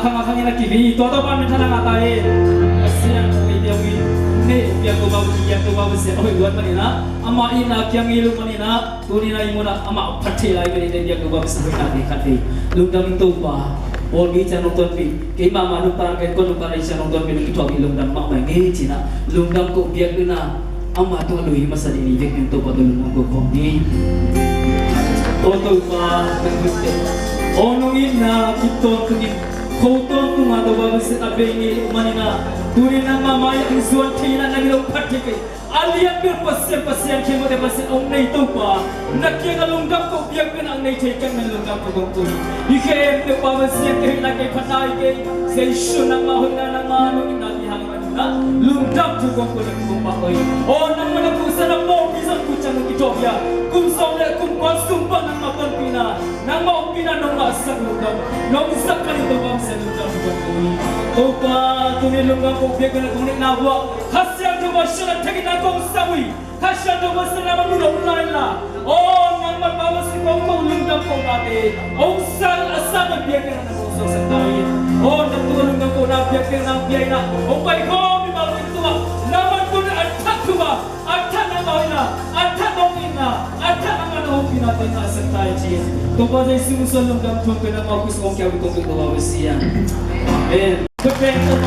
akang ina kibi to pan mithana ngatai asian oi dewi ne biang ko babu se oi luan manina ama ina kyang ilu manina tunina imuna ama phathi lai beri ne biang ko babu se khati khati lungdam tu ba Orgi channel ton pi ke mama nu parang ke ko nu parang channel ton pi itu agi lungdam mak mai nge cina lungdam ko biak na ama tu lui masa ini vek tu pa tu lungdam ko ni to pa ono ina kiton kini koton tu ma do ba se abe ni manina turina mama yang suan thina na lo phathi ke alian bir pasien ke mo de pasien om nei to pa nakya ka lungdam ko biak na ang nei thai kan na lungdam ko ko Ike te pawasya ke lagi patai ke seishuna mahuna na manu ina dihang manuna lungdam juga ko lang kumpakoi o nang mana pusa na mo bisan kucang kitobya kum somle kum sumpa nang mapan pina nang mau pina nang masak lungdam nang isak kan itu bang sa lungdam buat koi opa tuni lungdam ko biya kana kunik na buat hasya coba syara tagi na kong sawi hasya coba sana manulong laila o nang mapawasya ko lungdam ko bate o asal biar kena nak setai. Oh, nak turun dengan kau nak biar na. Oh, baik kau memang itu lah. Nama tu atak tu lah. Atak nama ina, atak dong ina, atak nama dong ina tengah setai je. Tu pasal semua selalu dalam tuan kena mau kusong kau itu tu bawa siang. Amen. Kepentok.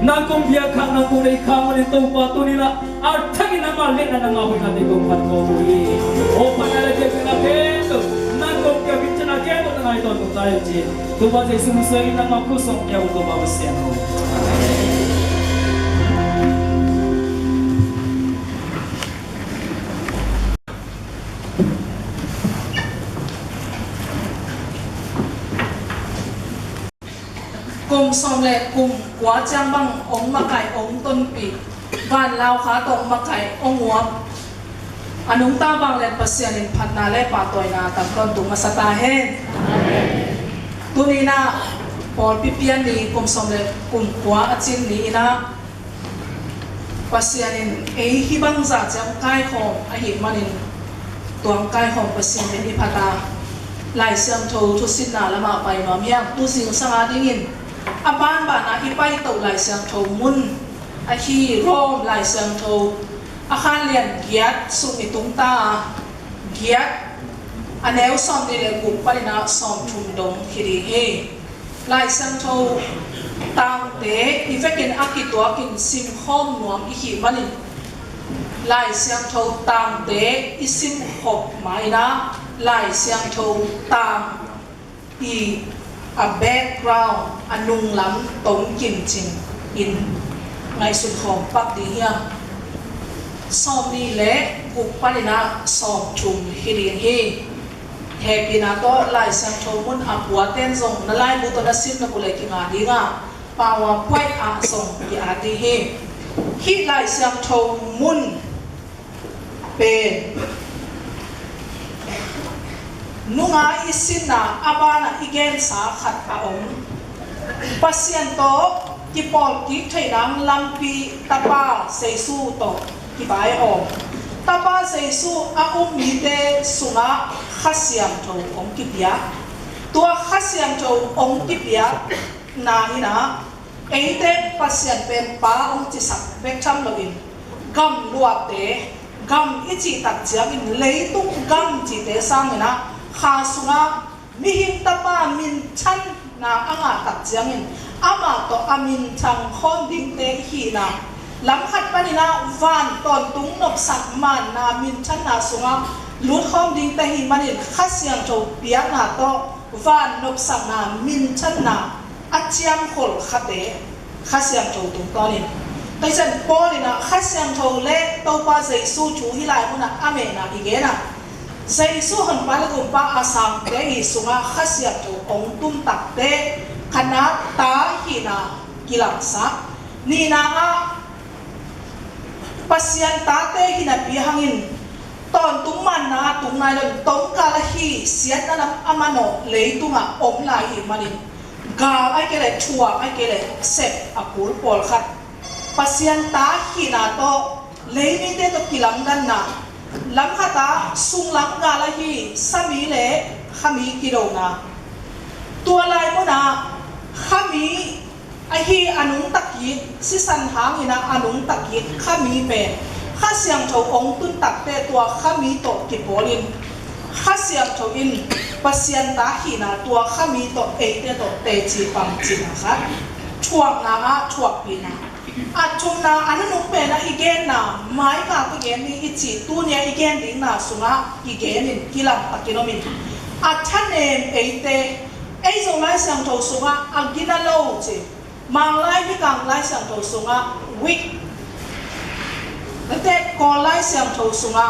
Nangkong biar kang nangkong dari kamu ni tahu patu ni lah. Artagi nama lek na nama hoi nanti kau pat kau bui. Oh pada lagi kena kendo. Nangkong kau bincang kendo tengah itu tu tahu je. Tu pasal semua sekali nama kusong kau tu bawa siang. Kum som le kum quá trang băng ống mặc cải ống tôn pi van lao khá tông mặc cải ống nguap anung ta bang le pasien in phat na le pa toy na tam kon tu masata hen tunina por pipian ni kum som le kum quá achin ni ina pasien in ei hi bang za chang kai khom a hi manin tuang kai khom pasien ni phata lai siam tho thu sin na lama pai nom hiam tu sing sanga dingin aban ba na ipai to lai siam tho mun a hi rom lai siam tho a khan lian giat sung itung ta giat aneu som ni le gup palina som thum dong khiri he lai siam tho tang te ifekin akitwa kin sim khom nuam i hi manin lai siam tho tang te isim khop maina lai siam tho tang i a background anung lam tong kim ching in ngai sun khom pak di hiam som ni le gup palina som thum hirin he happy na to lai siam tho mun apua ten zong na lai bu to na sim na kulai ki nga di nga pawa pwai a song ki a di he hi lai siam tho mun pen nunga isin na abana igen sa khat a om pasien to ki pol ki thainang lampi tapa seisu to ki bai om tapa seisu a mi te sunga khasiam tho om ki pia tua khasiam tho om ki pia na ina eite pasien pen pa om chi sak bek tham lovin gam luat te gam ichi tak chiang in leitung gam chi te sang ina kha sunga mi him tapa min chan na anga tak chiang in ama to amin chang khon ding te hi na lam khat panina van ton tung nop sak man na min chan na sunga lut khom ding te hi manin khasiang tho pia na to van nop sak na min chan na achiam khol khate khasiang tho tung to ni kai san polina khasiang tho le to pa Jesu chu hi lai muna ame na igena Jesu hon pal gum pa asam te hi sunga khasiang tho ong tum tak te khana ta hi na kilang sa ni na a pasian ta te hi na pi hangin ton tung man na tung nai don tong ka la hi sian na amano leitunga om lai hi manin ga ai ke le chua ai ke le sep apul pol khat pasian ta hi na to leini te to kilang dan na lam khata sung lam ga la hi sami le khami kilo na tua lai mo na khami ahi anung taki si san hang ina anung taki khami pe khasiang tho ong tun tak te tua khami to ki polin khasiang tho in pasian ta hi na tua khami to e te to te chi pam chi na kha chuak na a chuak pi na a chum na anung pe na igen na mai ka to gen ni ichi tu nia igen ding na sunga igen in kilam takinomin a thanem e te ai zo lai sang tho sunga agina lo che mang lai ni kang lai sang tho sunga week te ko lai sang tho sunga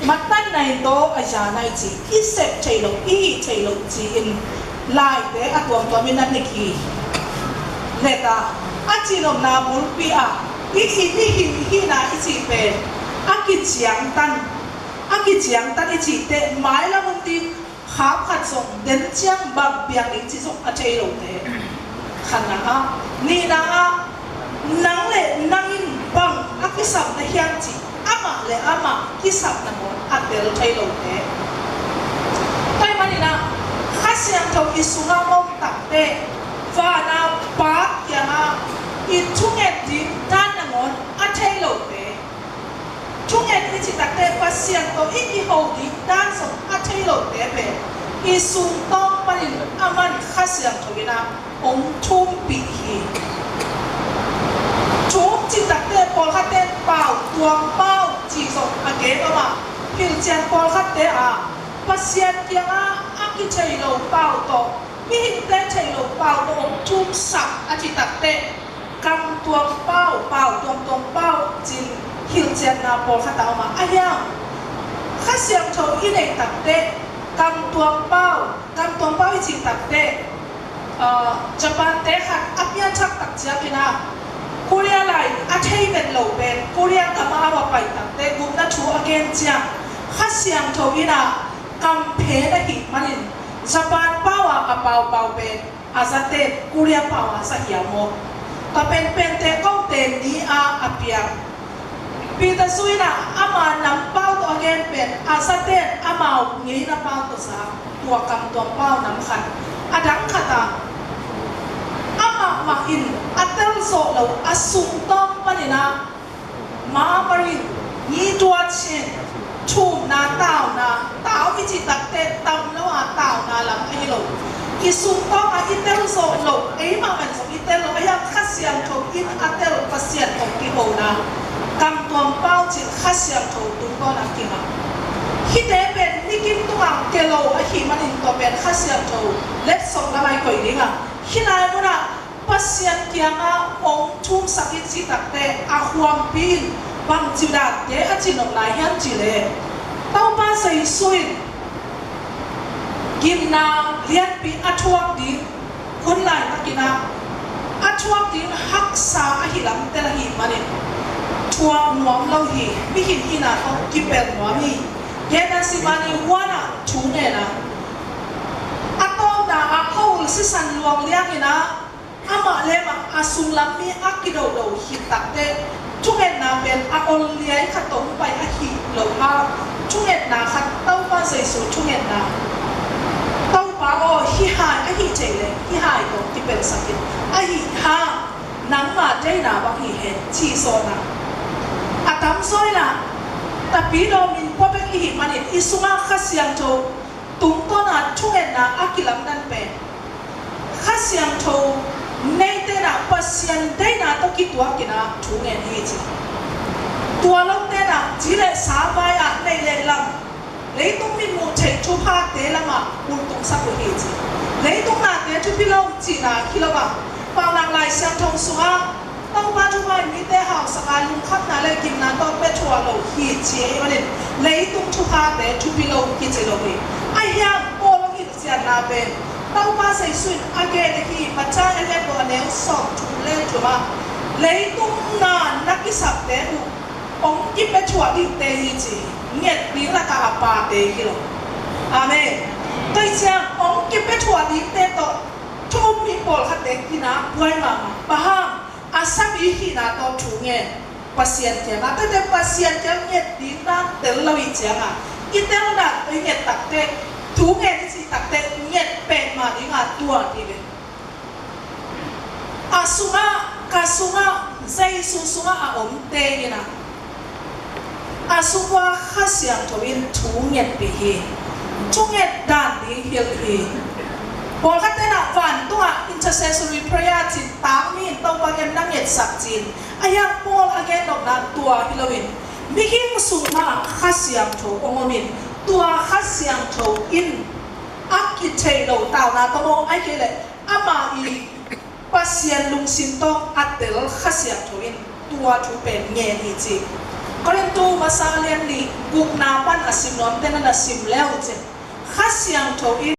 matan nai to aja nai chi isep chailo I chailo chi in lai te atwam to minat ni ki leta achinom na bul pi a hi na ichi pe akichiang tan ichi te mai la mun ti khap khat song den chiang bak biang ing chi song a chei lo te khana a ni na a nang le nang in bang a ki sam na hiang chi ama le ama ki sam na mo a del chei lo te tai mani na khasiang tho isunga mong tak te va na pa ya na I chunget di tan na mo a chei lo te chunget ni chi tak te pasian to I ki ho di tan song a chei lo te pe isung tong panin aman khasiang thogina ong thum pi hi chum chi tak te pol khat te pau tuang pau chi so age ma pil chen pol khat te a pasian tiang a ki chei lo pau to mi hin te chei lo pau to ong thum sak a chi tak te kam tuang pau tuang pau chin hil chen na pol khat ta ma ayang khasiang tho I nei tak te kam tuang pau I chi tak te Japan te khat apia chak tak chia kina Korea lai a thei ben lo ben Korea kama wa pai tak te gum na thu again chia khasiang tho ina kam phe na hi manin Japan pawa a pau ben azate Korea pawa sa hiamo ta pen te kong ten ni a apia Pita suina ama nam pau to again pen asate amau ngi na pau to sa tua kam tua pau nam khat adang khata ama ma in atel so lo asung tong panina ma marin ni tua chen chu na tao ichi takte tam lo a tao na lam ai lo isung tong a itel so lo ei ma man so itel lo aya khasiang tho in atel pasian ko ki ho na kam tuam pau chi khasiang tho tung ko na ki ma hi te ben ni kim tu ang ke lo a hi manin to ben khasiang tho let song na mai koi dinga hi lai mo na pasian kianga ong thum sakit chi takte a huam pin bang chi da te a chi nom lai hian chi le tau pa sei suin kim na lian pi athuak di kun lai takina athuak di hak sa a hi lam te la hi manin thuak nuam lo hi mi hin ina to ki pel nuam hi gena si mani wana thu ne na atong na a hol si san luang liang ina ama lema asung lam mi akido do hi takte chungen na ben a ol liai khatong pai a hi lo ha chungen na khat tau pa sei su chungen na tau pa o hi hai a hi chele hi hai to ki pel sakit a hi ha nang ma dei na ba hi he chi so na tam soi la tapi do min po be hi manin isunga khasiang tho tum to na thungen na akilam dan pe khasiang tho nei te na pasian dei na to ki tua kina thungen hi chi tua long te na jile sa bai a nei le lam lấy tung min mu chei chu pa te lama ul tung sa ko hi chi lấy tung na te chu pilong chi na kilova pa lang lai siang thong suwa tao ba chu bai mi te hao sa ka lung khap na le kim na to pe chua lo hi chi e manin lấy tung chu pa te chu pilong ki chi lo hi ai ya po lo hi sia na pe tao ba sai suin age de hi ma cha ele ko ne so chu le chu ba lấy tung na na ki sap te u ong ki pe chua di te hi chi nghiệt tiếng là cả bà tế kia rồi, amen. Tôi xem ông kia biết thua đi tế to, cho mình bỏ hạt tế kia na, quay mà bà asam ý khi na to chủ nghe, pasien kia na, tôi thấy pasien kia nghiệt tiếng na tế lâu ý chăng à, ít tế lâu na tôi nghiệt tắc tế, chủ nghe thì tắc tế nghiệt bền mà đi ngà tua đi về. Kasunga, dây sunga ông tế kia na. Asungwa khasiang toin thunget bihi thunget dan di hil hi bol khatena van tua intercessory prayer chin ta min to bagem nanget sak chin aya bol again dok na tua hilowin miking sungma khasiang tho ongomin tua khasiang tho in akitei lo tao na tomo ai kele ama i pasien lungsin to atel khasiang tho in tua thu pen nge hi chi Korinto masalian ni gugnapan asim non tenan asim leo che khasiang tho in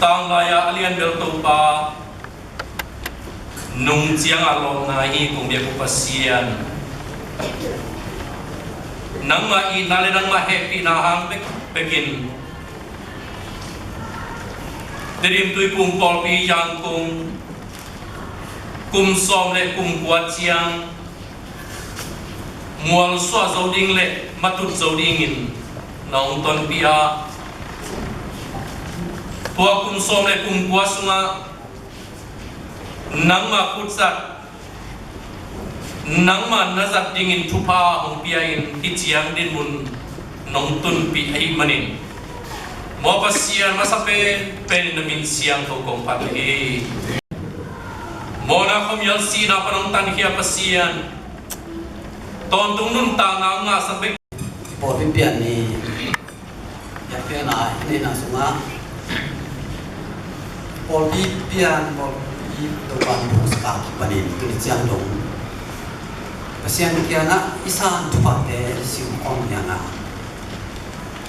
tang laya alien bel to pa nung chiang alom na hi kung bia ko pasian nang ma i nale nang ma happy na hang pekin derim tui pum pol pi yang kum som le kum kwat chiang mual swa zo ding le matut zo ding in naung ton pia tua kum som le kum kwa sunga nang ma putsat nang ma nazat dingin thupa hong pia in kichiang din mun nong tun pi ai manin mo pasian masape pen namin siang to kompat he mo na kom yal si na panong tan hiya pasian ton tung nun ta nga sape po pipian ni ya pe na ni na sunga Pol pipian pol pi to ban po sa panin tu chiang dong pasian kia na isa tu pa te siu ong ya na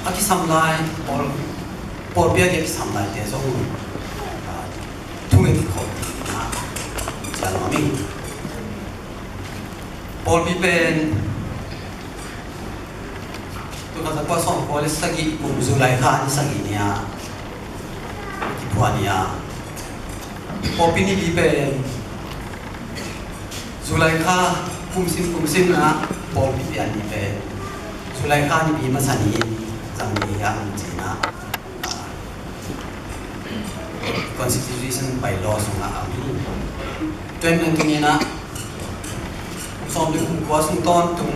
aki samlai pol pia ki samlai te so tu me ko na cha lo mi pol pipen tu ka pa so pol sagi kum zulai kha ni sagi nia ki puania opini libe Zulaikha kumsim na pol pipian libe Zulaikha ni bi masani zamni yang jina constitution by law sunga ami tuen nang na som de kwa sung ton tung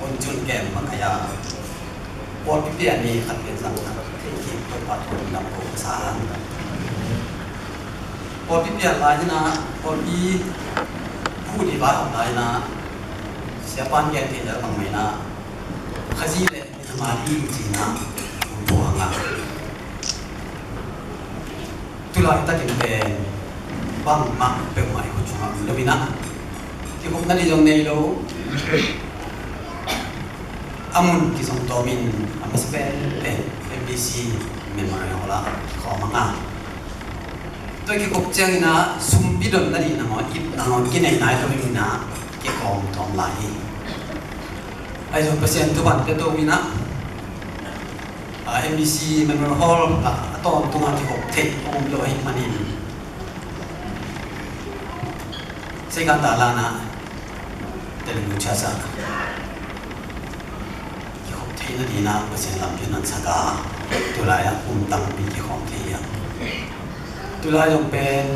on chun kem makaya pol pipian ni khat ken sang ที่ตัวปัดคนนำโอกสารพอพี่เปลี่ยนลายนะพอพี่ผู้ดีบ้าของลายนะเสียปันแกที่จะทำไมนะขยี้เลยสมาธิจริงนะตัวงาตุลาตัดกินเป็นบางมักเป็นใหม่คนชมแล้วพี่นะที่ผมนั่นที่ตรงนี้รู้อามุนที่ส่งตัวมินอามิสเป็นMBC เมมโมรีของเราขอมังงะตัวที่กบเจ้านะซุ่มบิดนั่นนี่นะมันกินในไหนตัวมินนะเกี่ยวกับทำลายไอ้ส่วนเปอร์เซ็นต์ตัวบัตรตัวมินนะMBC เมมโมรีฮอลตอนตัวที่กบเทคองโดยมันนี่ใช้การตลาดนะแต่เรื่องชาติที่นั่นดีนะเปอร์เซ็นต์ลำพินันสกาตัวลายตั้งปีที่ของเทียงตัวลายยังเป็น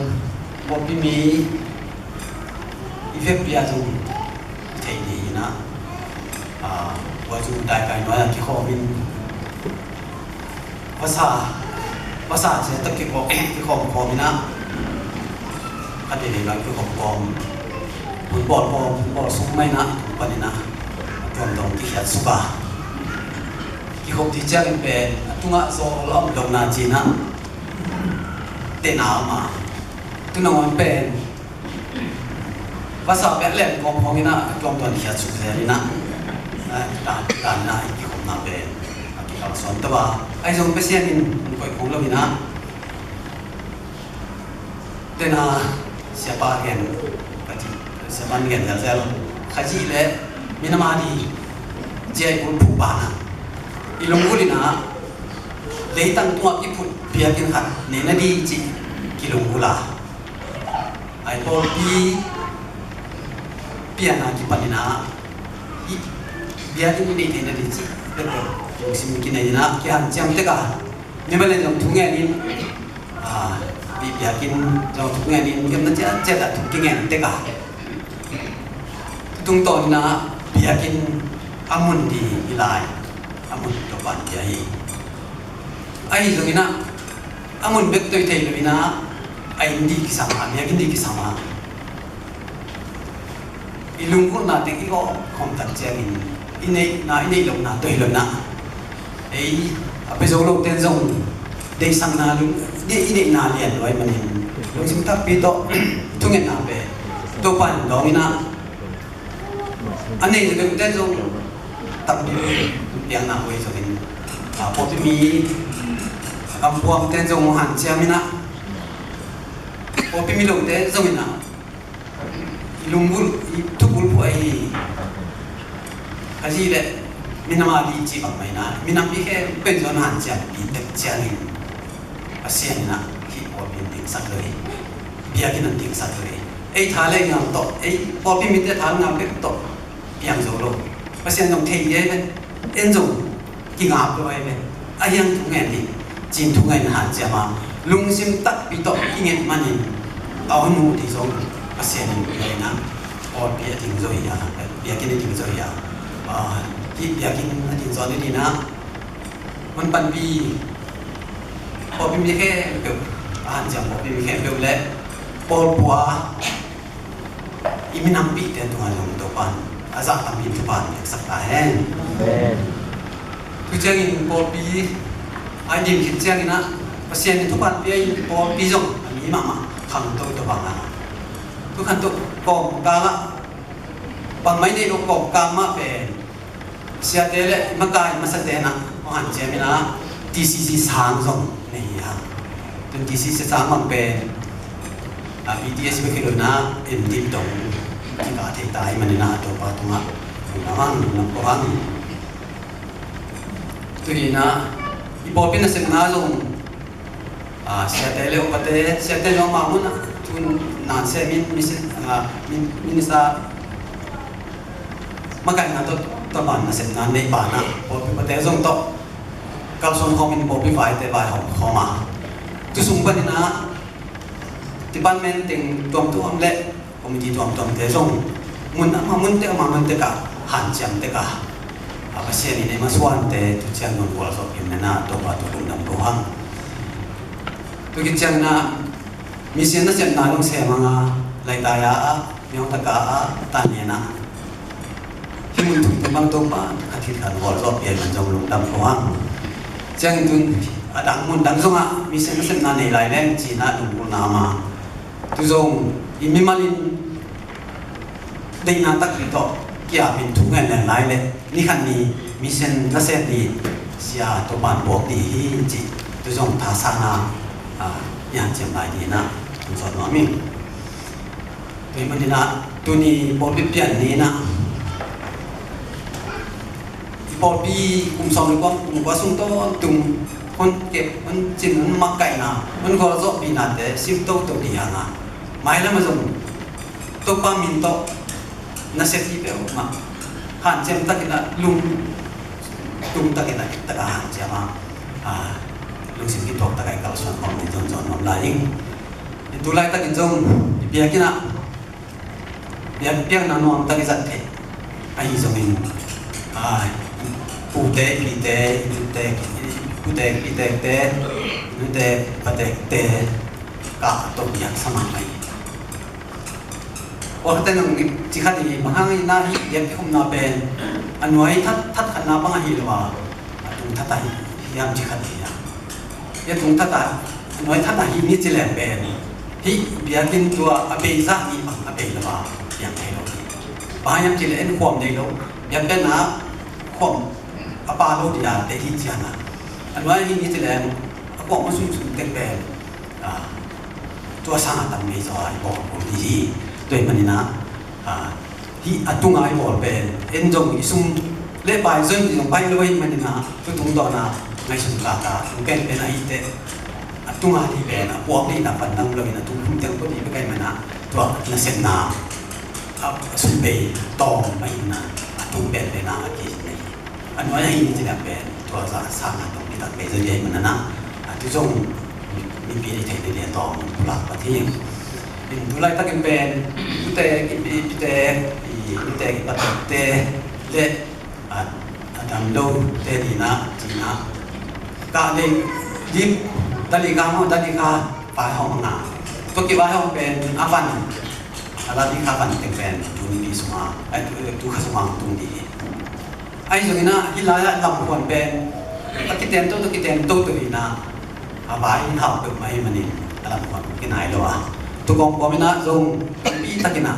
บอพี่มีอีเฟกปียจงเทียดีนะว่าจูได้ไปน้อยที่ขอบินภาษาเสียตะเกียบบอกที่ขอบินนะคันเดียวกันคือขอบุญบอดสุ่มไม่นะปันนี้นะจำต้องที่เขียนสุกาที่เขาที่จะเป็นตุงะโซลอมดงนาจีนะเตนามาตุนงเป็นภาษาแบบเล่นของพอมีนะจอมตัวที่จะสุดเลยนะการนะที่เขามาเป็นที่เขาสอนตัวไอ้ทรงเป็นเสียนินคอยคงเรามีนะเตนาเสียปาเกนปฏิเสียปันเกนจะขยี้เลยมีน้ำมันดีเจ้าคุณผู้บ้านอีลงกุลินะเลยตั้งตัวที่พูดเพียงกันขัดเนนดีจีกิลงกุลาไอ้พอปีเปียนากิปันนะอีเบียกินนี่เนนดีจีเด็กๆมุสลิมกินนี่นะแค่หันจำเด็กอะนี่มันเลยจงทุ่งเงินนี่ปีเบียกินจงทุ่งเงินนี่ยังนั่นจะแต่ทุ่งเงินเด็กอะทุ่งโตนี่นะเบียกินอามุนดีอีไลamun topan kiai ai lungina amun bek toi thei lungina ai indi kisama mi indi kisama ilungku na te ki ko khom tak changin inei long na toi long na ei ape zo lo ten zong dei sang na lung de inei na lian loi manin lung sim tak pi to tungen na be topan dongina anei de ten zong tập yang nak boleh jadi, poti mi, kampuang ten jong han ciamina, poti mi long ten jong ina, ilunggul itu bulbu ai, kaji le, minama di cipang maina, minam ike penjon han ciam, bitek cianin, asian na, ki poti ting sakleri, biakin nanti sakleri, thale ngam to, poti mi te thal ngam ke to, piang jolo. Pasien dong thei ye ben en jong ki ngap lo ai ben ayang tu ngen ni jin tu ngen han ja ma lung sim tak pi to ki ngen mani aw nu ti jong pasien ni na or pi ting zo ya pi ki ni ting zo ya ki pi ki ni ting zo ni na man pan pi or pi mi ke pe han ja or pi mi ke pe le por bua iminam pi ten tu ngan to pan azak tampil depan eksaklahen. Tujuan polpi, adim kita ni nak pasien itu pan piai polpi jong, ini mama kanto itu bangga. Tu kanto kong kala, bang main ni kong kama pe, siapa le makai masa tena, orang jamina TCC sang jong ni ya. Tu TCC sang mang pe, BTS berkelana endim dong. Kita ada tay mana tu patunga, namang nampuang. Tu ina, ibu pin nasi kenalung. Siapa le opate, siapa le mamun tu nasi minisa makan nato taman nasi nane bana. Ibu pate zong to, kalau son homin ibu pin fai te bai homa. Tu sumber ina, tiban menting tuam le. Komiti tuam te zong mun te ka han jam te ka pasien ini masuk ante tu cian non kuala sok na to ba to dum dohang tu kicang na misi na cian na long se mga lai daya a nyong taka a tanya na himun tu temang to pa kathit kan kuala sok yen man jong lung dam dohang ciang tu adang mun dang zonga misi na cian na nei lai len chi na dum ku na ma tu zong imimalin dei na tak ri to kia bin thung ngan lai le ni khan ni mission la set ni sia to ban bok ti hi chi tu jong tha sa na yan chem lai ni na tu so no mi tu man ni na tu ni bol bi pian ni na bol bi kum som ko kum ba sung to tum kon ke man chin man mak kai na man ko zo bi na te sim to to di ha na mai la ma jong to pa min to na set hi pe ma han chem takina lung tung takina taka han chama lung sim ki tok takai kal son kom ni jon jon nom la ing tu lai takin jong bia kina bia piang na nom taki zat the ai jong in pu te pi te nu te pu te pi te te nu te pa te te ka to bia sama mai waktu nung jika di mahang ina yang kum na ben anuai tat kana bang hi lawa tung tata hiam jika di ya tung tata anuai tata hi ni jile ben hi biakin tua abe za ni bang abe lawa yang hai lo bahayam jile en khom dei lo yang ben na khom apa lo dia te hi jana anuai hi ni jile khom ma sum sum tek ben tua sangat tam me zo ai bo niด้วยมันนี่นะที่อัตุงไอ้บอลเป็นเอ็นจงอีซุ่มเล่ไปจนถึงไปเลยมันนี่นะทุกทุกตอนนะในสุดลากาทุกแก่เป็นไอ้เด็กอัตุงไอ้ที่เป็นพวกนี้นะฟันดังเลยนะทุกทุกเจ้าตัวนี้ไปใกล้มันนะตัวนั่นเส้นนาสุดเบย์ตองไปนะอัตุงเป็นเลยนะกี่นี่อันว่าอย่างนี้จะแบบเป็นตัวสร้างตรงนี้ตัดเบย์จะเย็นมันนะทุกจงมีปีที่ไทยเรียนตองหลักประเทศtulai takin ben pute patate le adam lo te dina tina ka le dim dalika mo dalika pa hong na to ki ba hong ben avan ala di ka ban te ben tu ni suma ai tu ka suma tu ni ai so ina hilaya lam kon ben akiten to kiten to ina abai hau pe mai manin alam kon kinai lo tukong komina zong pi takina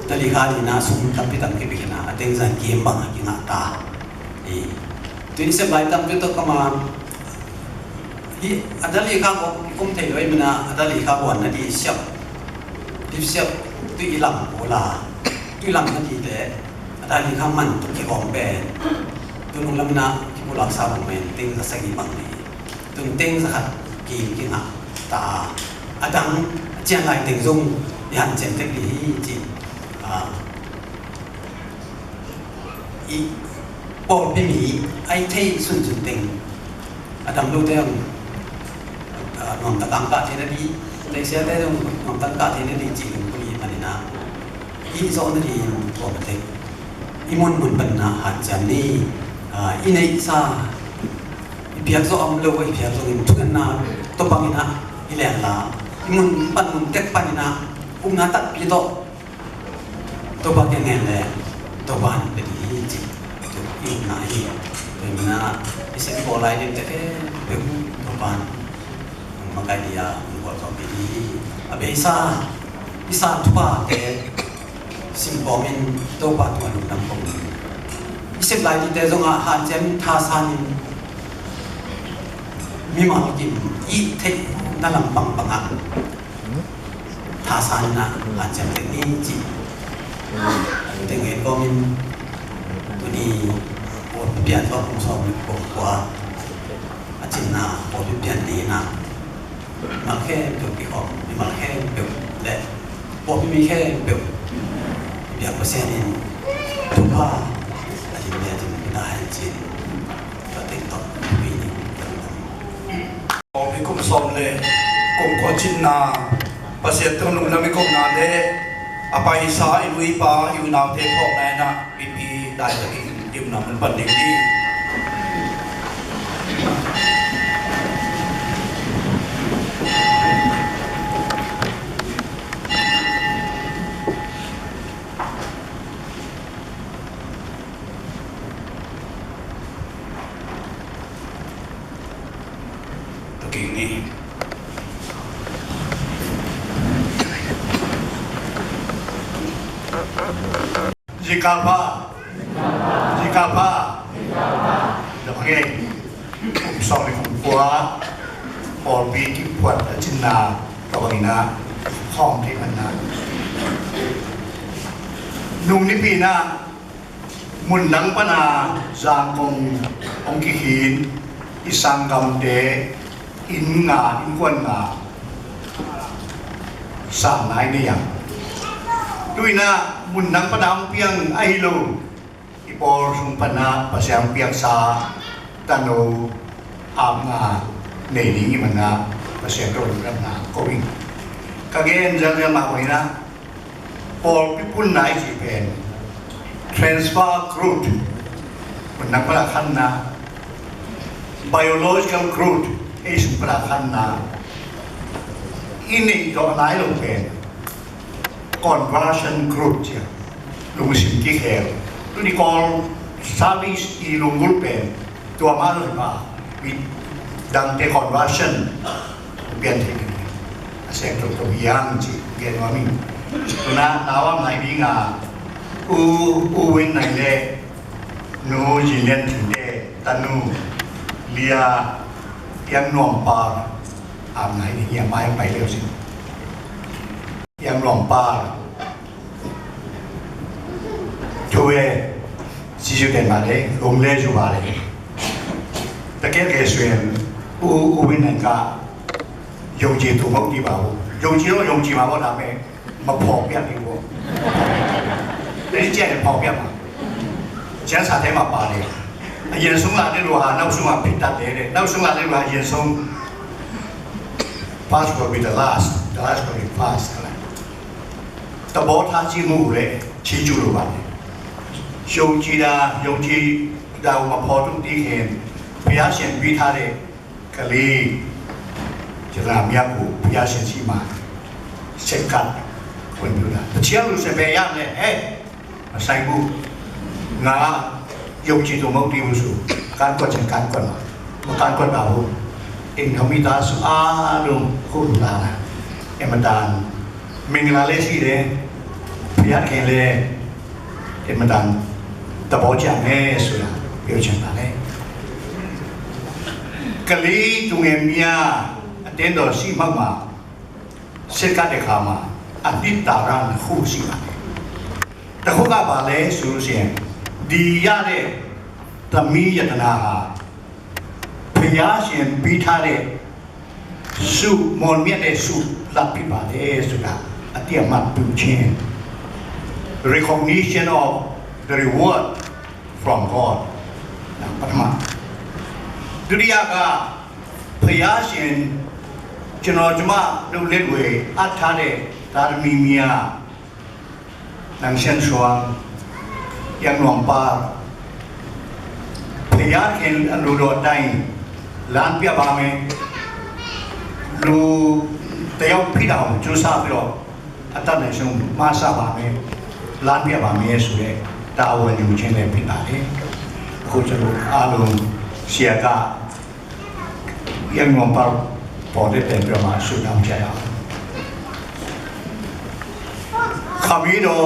dalika ni na sum tapi tam ke bikina ateng zan kiem bang kinga ta tu ni se bai tam tu kama hi adali ka ko kum thei loi mina adali ka bon na di siap tu ilam ola tu ilam na di de adali ka man tu ke om ben tu nung lam na ki bulak sa bang men ting sa sagi bang ni tu ting sa khat ki kinga ta adang jian lai ting zong yan chen tek li ji i bol pi mi ai thei sun sun ting adam lu te nom ta kang ka the na di le sia te nom ta ka the na di ji lu ni ma ni na i zo na di ko ma te i mon mun ban na han chan ni i nei sa i piak zo am lo i piak zo in tu kan na to bang ina i le la mun pan mun tek panina na tak pito to ba ke ngel le to ban pe di ji to i na hi pe na ise ko lai ni te pe to ban makai dia ko to pe di abe isa tu pa ke sim ko min to pa tu an nam ko ise lai di te zonga han jem tha sa ni mi ma ki i te na lam pang panga tha san na han jem te ni ji te nge ko min tu ni ko pian ko so ko kwa a chin na ko pian ni na ma khe tu ki ko mi ma khe pe le ko mi khe pe bia ko se ni tu pa a ji me ji na han chin ta te to mi ni Opi kum som le kum ko chin na pasien tum nung lami kum na le apa isa ilui pa iunau te pok na na pipi dai takin im na man panding di takin ni jika apa Oke, sorry kuat, Polri buat Cina, Kawina, Hong di mana. Nung ni pina, mundang pana, Zangkong, Ongkihin, Isang Gamde, Inga, Inguanga, Sangai ni yang. Tuina, mundang pana ampiang ailo, Ipor sumpana, pasyang piang sa, Tano, Anga, Nailing mana, pasyang kawin na, kawin. Kagayan dyan makoy na, Paul people na isipen, transfer crude, mundang palakan na, biological crude, isang palakan na, ini do na ilupen, conversion crude siya, lumusin kikher. Itu di call service ilunggul pen, tua malu pa, dan te conversion, biar tinggi. Saya untuk yang sih, biar kami. Karena nawam naik ingat, uwin naik le, nu jilian tinde, tanu, lia, yang nompar, naik ini yang main baik sih. Yang lompar, cuy, sisi dan balik, umle juga balik. Tapi kesuwen, uwin nengka, dùng gì tụ mốc đi vào, dùng gì mà làm mẹ, mà phổ biến đi vô. Đấy chuyện là phổ biến mà, chuyện sao thế mà bà này, hiện xuống là cái lúa nấu xuống là bị tạt đấy, nấu xuống là cái lúa hiện xuống, fast will be the last will be fast. Tập bố thà chi ngủ đấy, chi chủ lúa này, dùng chi đào mà phổ trong tí hiện, bây giờ hiện bị thà đấy, cái gì Jangan miaku biasa sih mah sekat penulah. Kecil lu sebayang le, saya bu ngah yung cito mau diusu kan kau cengkan kau mah, bukan kau tahu. Kami tak suarung kulah, emedan mengalami sih deh, biar kele emedan terbaca sudah biar cengkan le. Kali tungemia Tendo si mama sekat dekama adit taran khusi mane. Tahuka bale solution dia de tami yatana piyasien bitare su mon miat de su lapi bale sudah atiamat puchen recognition of the reward from God. Yang pertama dunia ka piyasien Cuma lu lihat gue, ada deh tarmimia, nangsian suang, yang lompar, peyarkan lu dodai, lampia bame, lu teo pidau, jusa pidau, ada nasiung masa bame, lampia bame sudah tahu yang macam pidai, kucing alung siaga, yang lompar Pada tempat masuk dalam jaya. Kami do,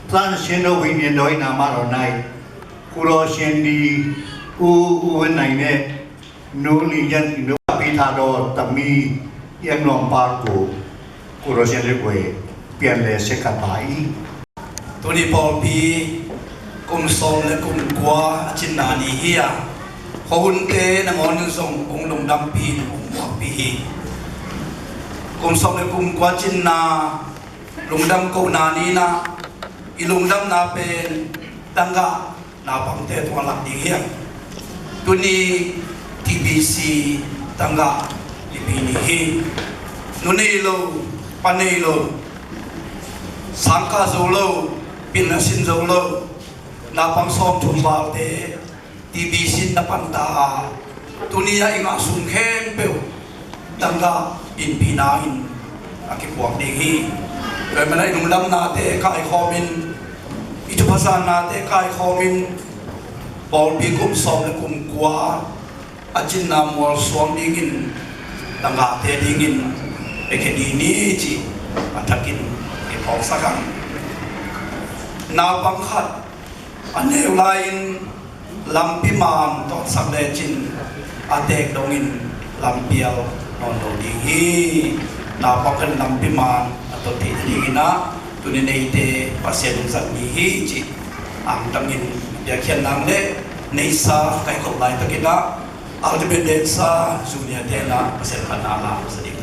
plan sendo winien doi nama ronai, kuro sendi nai ne, nuli yang indo pita do tami yang lomparku, kuro sendi gue pian le sekat bai. Tuni Polpi kumsom le kumkwa cinani hiya. Kohunte nangon song ong long dampi ong wapi. Kumsom le kumkwachin na lungdam ko nani na ilungdam na pen tangga na pangte tualak dihiya. Tuni TBC tangga dipinihi. Nunilo panelo sangka zolo pinasin zolo napang som tumbal te tibisin na panta tunia inga sungken peu tangga inpinain akipuak dingi kaya mana inumlam nate kai khomin itu pasan nate kai khomin bol bigum som le kum kwa ajin namol suam dingin tangga te dingin ekedini ci atakin ipok sakang na pangkhat aneu lain lampi man tot sakle chin atek dongin lampial nondo dingi na pakan lampi man atau tidina tunin ite pasien sak nihi ci ang tangin dia kian nangle neisa kai ko lai takina aldebendensa zunia tena pasien kanala sedih.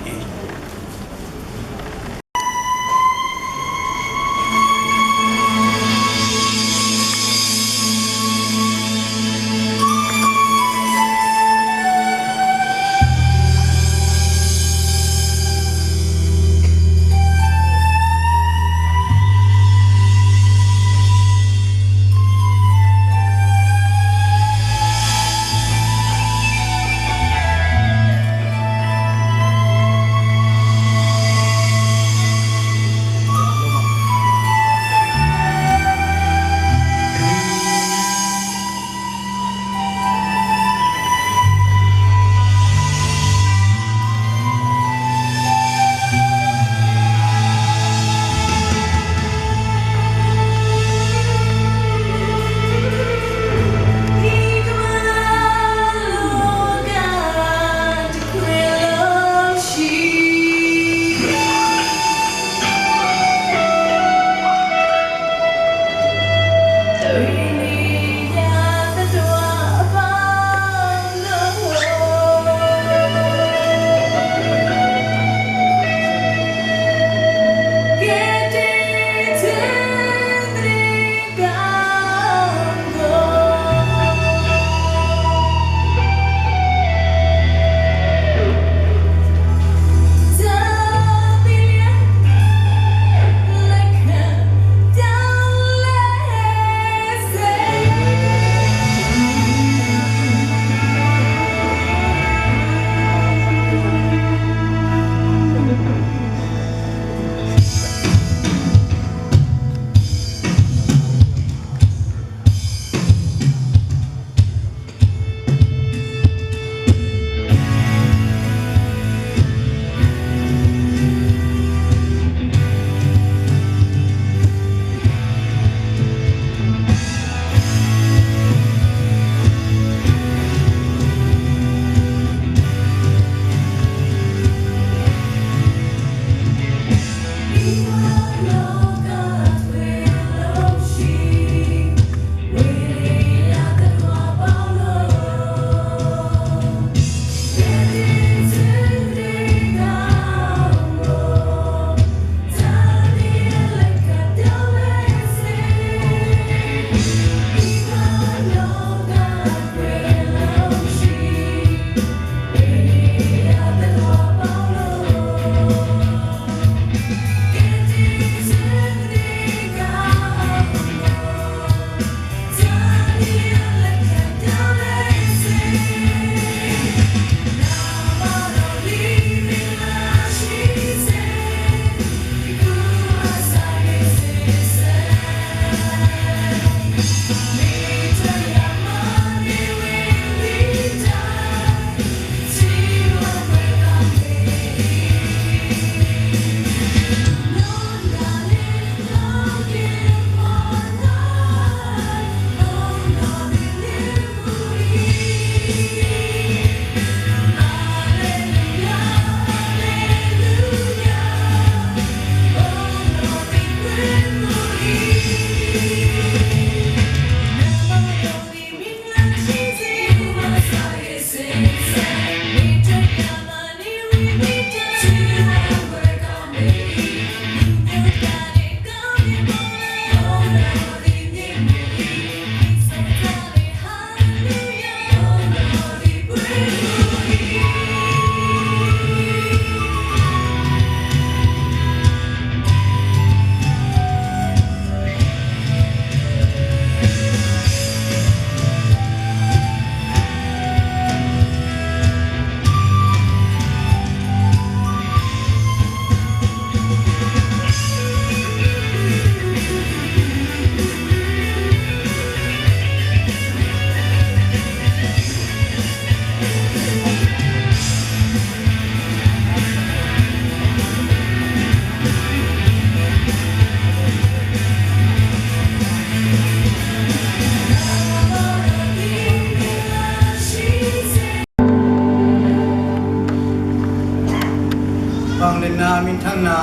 bang lên na min thang na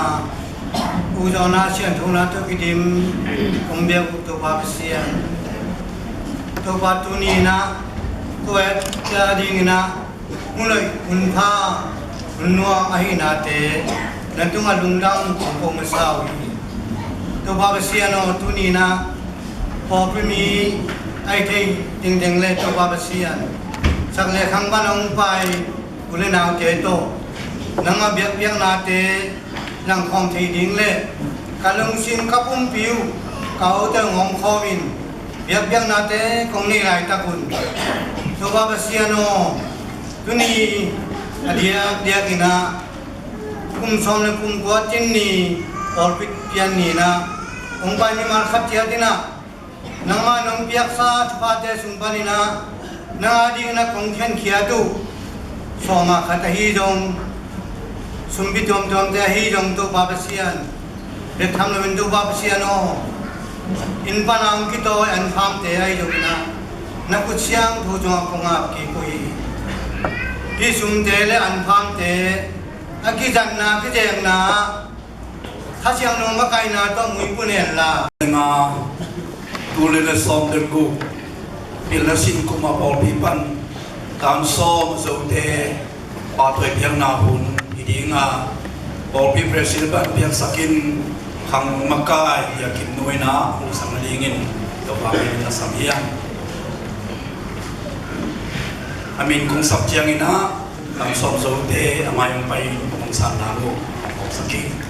u cho na xiên thung na tu kidim ông bia u tu ba xiên tu ba tu ni na tu et gia đình na mulai unpa unwa ahi na te dan tu ngalungdang ko masawi tu ba xiên o tu ni na po primi ai thei ding ding le tu ba xiên sak le khang ban ông pai ule nào chế to nang biak na te nang khom thei ding le kalung sin kapum piu kau te ngom khomin biak na te kong ni lai ta kun to ba siano tuni dia kina kum som le kum ko tin ni orbit pian ni na ong ba ni mar khat tia dina nang ma nong biak sa thpa te sum ba ni na na di na kong khen khia tu Soma kata hidong sumbi tom te hidong tu babasian betam na windu babasian o in panam kito an pham te ai dong na kutsiang thu jong kongap ki koi ki sum te le an pham te aki jan na ki jeng na khasiang no ma kai na to mui punen la nga tule le som den ku ilasin kuma pol pipan tam som zote patoi piang na hun idinga pol pi president piang sakin khang makai yakin noina usang lingin to pa na samyang amin kung sabjiang ina tam som zote amayong pai kung san na lo sakin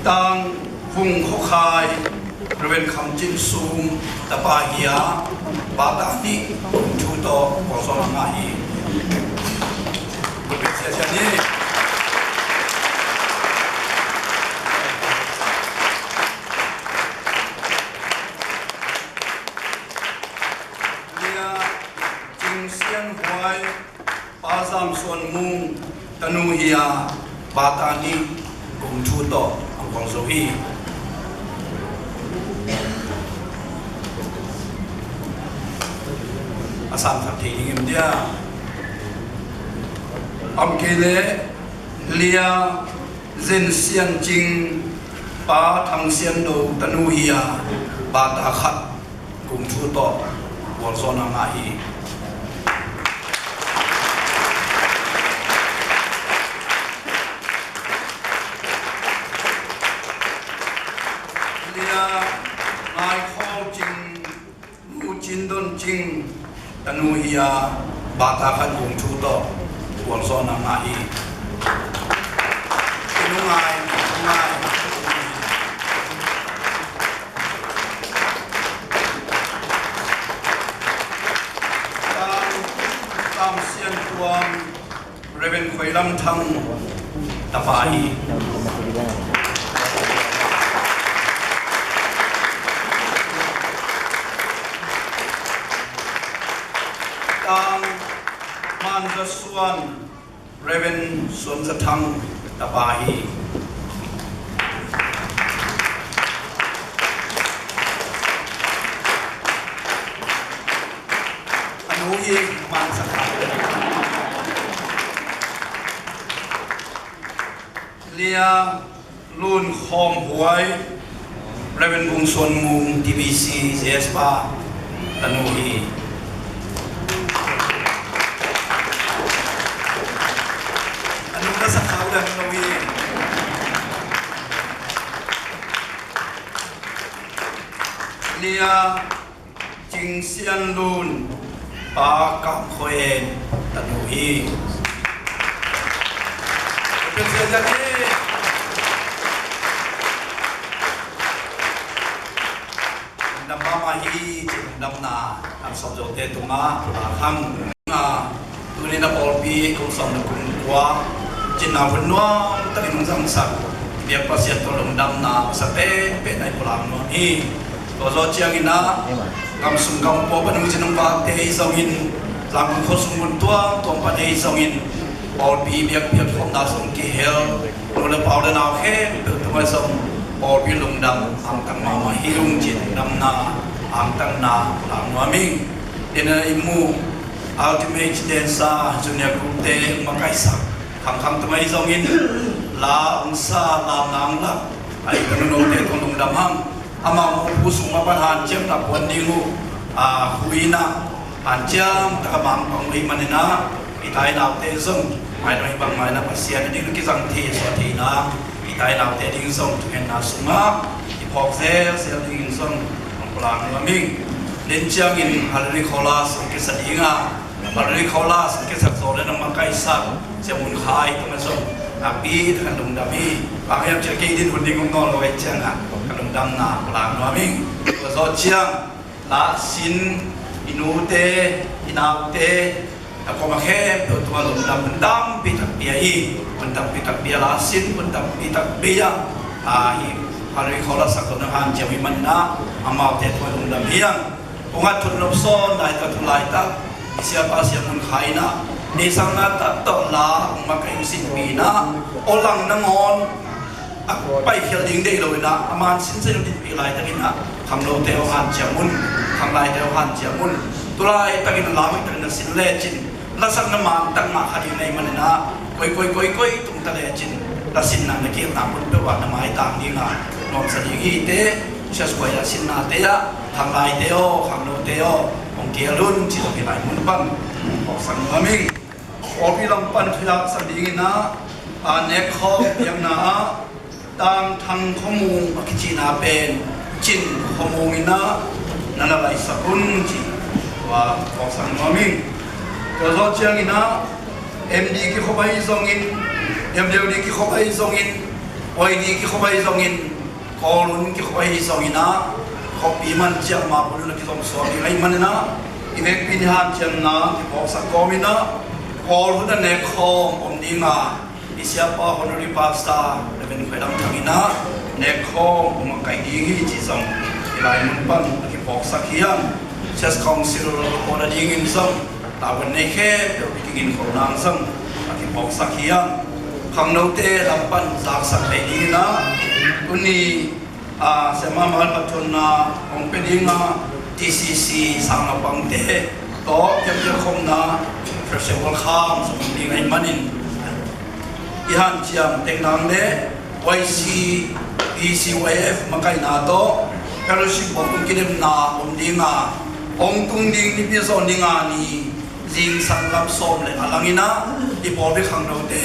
tang hung khokai reven kham chin sum tapa hiya bata ni chu to ko so ma hi ko be sia ni lia jing sian huai pa sam son mung tanu hiya bata ni kung chu to Kong so hi asam thak thi ngim dia am kele lia zen sian jing pa thang sian do tanu hiya ba ta khat kum chu to wal so na nga hi ai khâu chinh nu chín don chinh tanu hiya bata khan kung chu to wal so na ma hi nu ngai tam sian tuam reven khoi lam thang ta pa hi tang man the swan reven sun the thang tapahi anu hi man sa lia lun khom huai reven bung sun mung tvc jespa anu hi sa khâu dan nawi lia jing sian lun pa kam khoen tanu hiเป็นเสียงที่ดำมาฮีดำนาทำสมโจเตตุมาทำตัวนี้นับอลปีคุณสมนักคุณกว่าจินนาวันนัวตะลิมสังสักเบียบประเสียตัวลงดำนาสเตเป็นไอ้พลังนวนี่ตัวโจเชียงอินะกำสุงกำปอปนุจินงบาเตยสมินหลังโคสุงมุนตัวปะเตยสมินบอลปีเบียบของดาวสงกีเฮลโดนเผาเดินเอาแค่ตัวสมบอลปีลงดำทำกันมาฮิลุงจินดำนาอ angtang na lang waming ina imu ultimate densa junior group te makaisa khang tumai zongin la ungsa la nang la ai kanung te konung damham ama mo pusung mapan hancem ta pondingu huina hancem ta kamang pangli manina itai nau te zong mai noi bang mai na pasian ding ki jang thi so thi na itai nau te ding zong tu en na sunga ipok sel ding zong lang laming len chiang in halri kholas ke sadinga halri kholas ke sa zole na makai sa jamun khai to so api kan dum dami pakyam che ke din hunding ngol lo chiang a kan dum dam na lang laming so chiang la sin inute inaute ako makhe to dum dam pitak biai pitak bia la sin pitak bia hari kholas sakon han jami manna amau te thoi dam hiang ungat thun lop son dai ta thulai ta siapa siamun khaina ni sangna ta to la makai sin pina olang nangon pai khel ding dei loina aman sin sin din pi lai ta kina kham lo te han jamun kham lai te han jamun tulai ta kin la mai ta na sin le chin la sang na mang tang ma khadi nei manana koi tung ta le chin la sin na ki na mun pe wa na mai tang ding na non sa ding hi te chas ko ya sin na te ya thang lai te o kham lo te o ong kia lun chi so ki lai mun pan o sang ma mi o pi lam pan thya sa ding na ne kho yang na tang thang khomu ki chi na pen chin khomu ina nana lai sa kun chi wa o sang ma mi ko zo chiang ina MD ki khobai zongin MD ki khobai zongin OID ki khobai zongin kolun ki khobai zongina khopi man chiang ma pulu ki zong so ni ai manena inek pin han chiang na ki bo sa komina kol hu da ne khom om dinga isya pa honori pasta leven khedam thangina ne khom om kai dingi chi zong ilai mun pan ki bo sa khian chess council ko da dingin zong tawen ne khe do bikin ko nang zong ki bo sa khian khang no te lampan zak sak ai dina uni sema mahal patun na ong pedinga TCC sang pangte to yang khom na festival kham so ding ai manin ihan chiam tengnang le YC ECYF makai na to fellowship bong kinem na om dinga ong tung ding ni pi so ninga ni jing sang lam som le alangina di bobe khang no te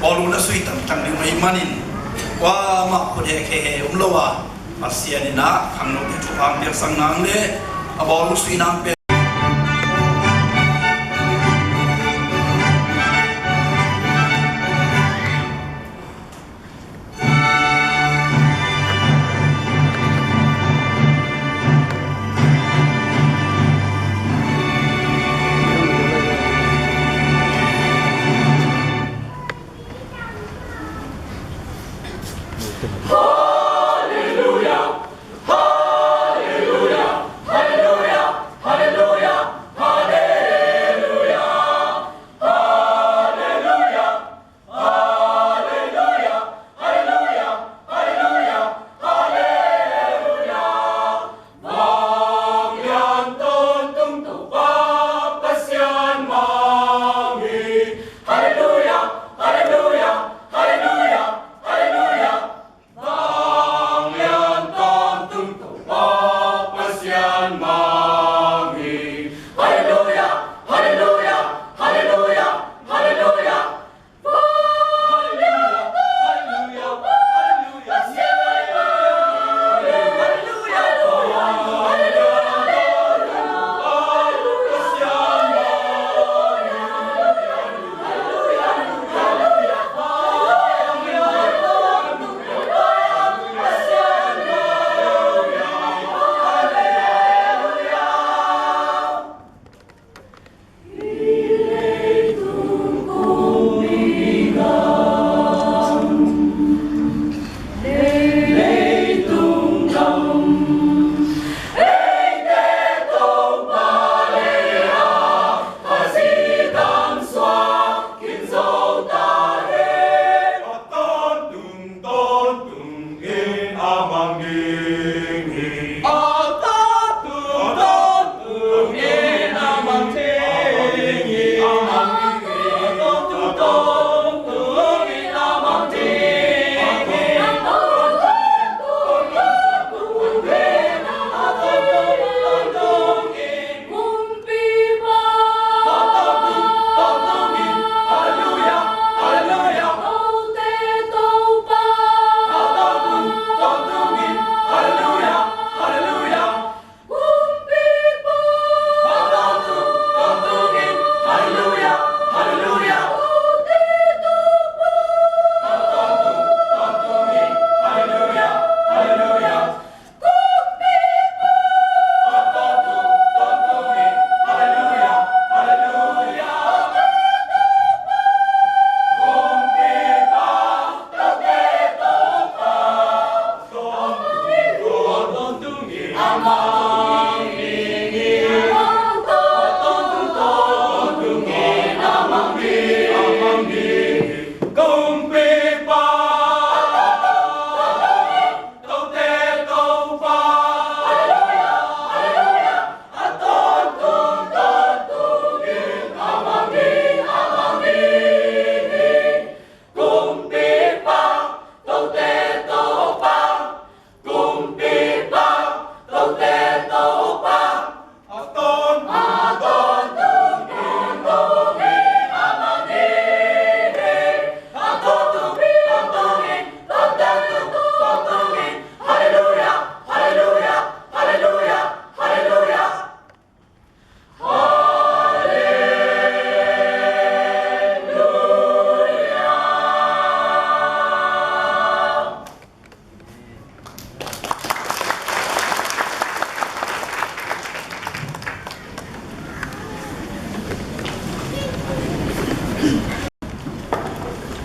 bolu na sui tam tang ni mai manin wa ma ko de ke umlowa asianina khang no te thupang biak sang nang le abolu sui nang pe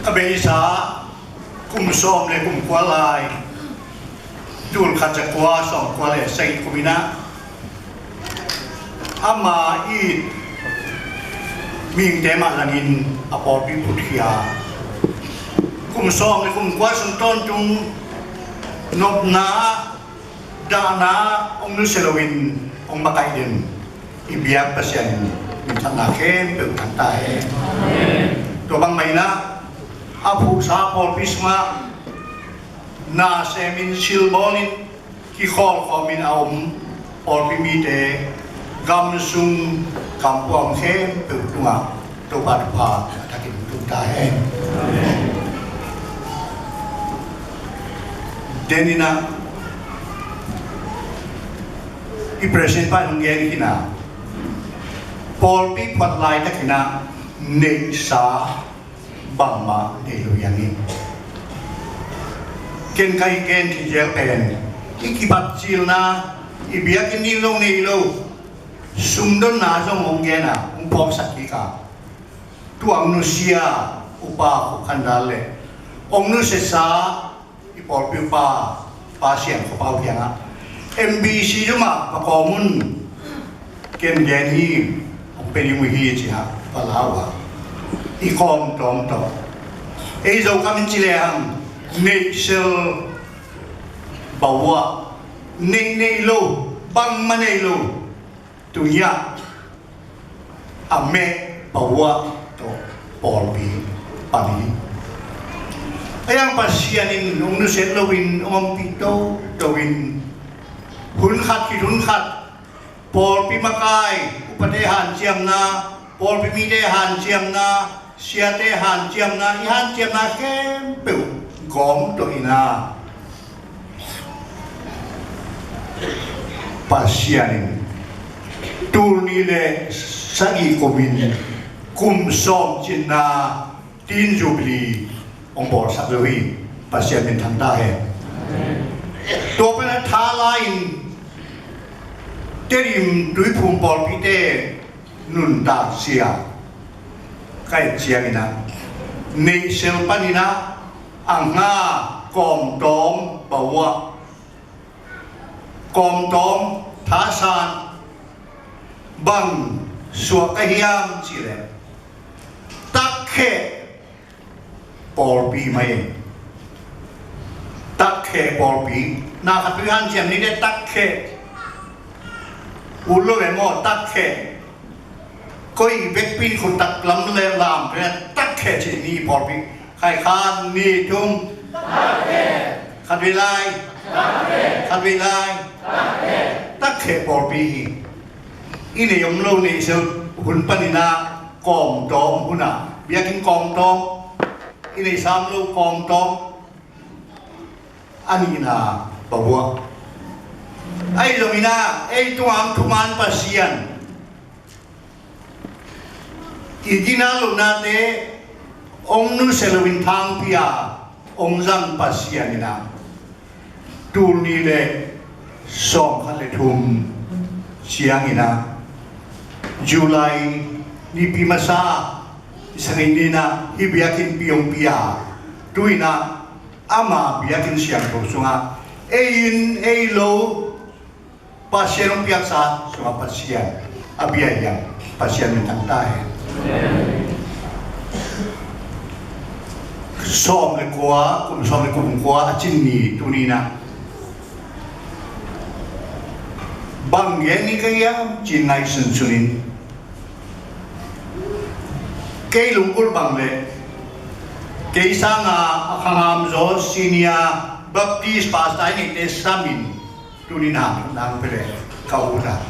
Abisa kumsom le kumkualai dul kajakwa som kuale sei kumina ama I ming tema langin apopi puthia kumsom le kumkwa sunton tung nopna dana ong nuselowin ong makaiden ibiak pasyan mintanah kem pegkantai to bang maina apu sapol pisma na semin silbonin ki khol khomin aum pol pimite gam sung kampong khem tunga to pat pa takin tuta he denina I present pa nungyen kina pol pi pat lai takina ne sa bangma delu yangi ken kai ken ti jel pen ikibat silna ibiakin nilo sumdon na so mongena umpok sakika tuang nusia upa kandale ong nusesa ipol pipa pasien ko pau yang MBC cuma pakomun ken geni peni muhi chiha palawa ikom tom to ezo kamin chileam nexel bawa lo bang manelo tunya ame bawa to polbi pani ayang pasianin nung nuset lowin pito towin hunkat polpi makai upadehan siamna polpi midehan siamna siatehan siamna ihan siamna kempeu gom to ina pasianin turnile sagi komin kumsom cina tin jubli ombor saklewi pasianin thantahe to pena thalain terim dui pumpol pite nun tak sia kai chiangina nei sel panina anga kom tom bawa kom tom thasan bang suak kahiam chile takhe polpi mai takhe polpi na katuhan siam ni de takhe ulo emo takhe koi bekpin khun tak lam le lam pe takhe chi ni polpi khai khan ni tum takhe khabilai takhe polpi ini yom lo ni sel hun panina kom tom huna biakin kom tom ini sam lo kom tom anina bawa ai lomina ai tuam tuman pasian idina lunate ong nu selwin thang pia ong jang pasian ina turni le song khale thum siang ina Julai ni pimasa isangindina hibiakin piong pia tuina ama biakin siang to sunga ein lo pasien piaksa sunga pasien abiaya pasien mentang tahe som le kwa chinni tunina bang yeni kaya chinai sunsunin kay lungkul bang le kay sanga akangam zo sinia baptis pastai ni tesamin tunina nang pere kauran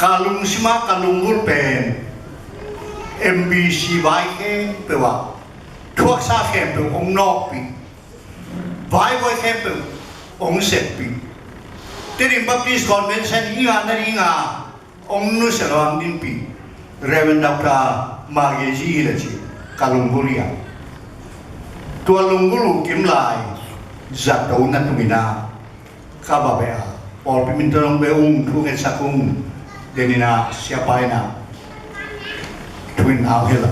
kalung sima kalung gulpen MBC vai ke pewa thuak sa khem pe ong nok pi vai voi khem pe ong set pi Tirim Baptist Convention inga na ringa ong nu salawang din pi Reverend Dr. Margeji la chi kalunggulia tua lunggulu kimlai zat tau na tumina kababea Paul Pimentelong beung tunget sakung denina siapa ina twin awhela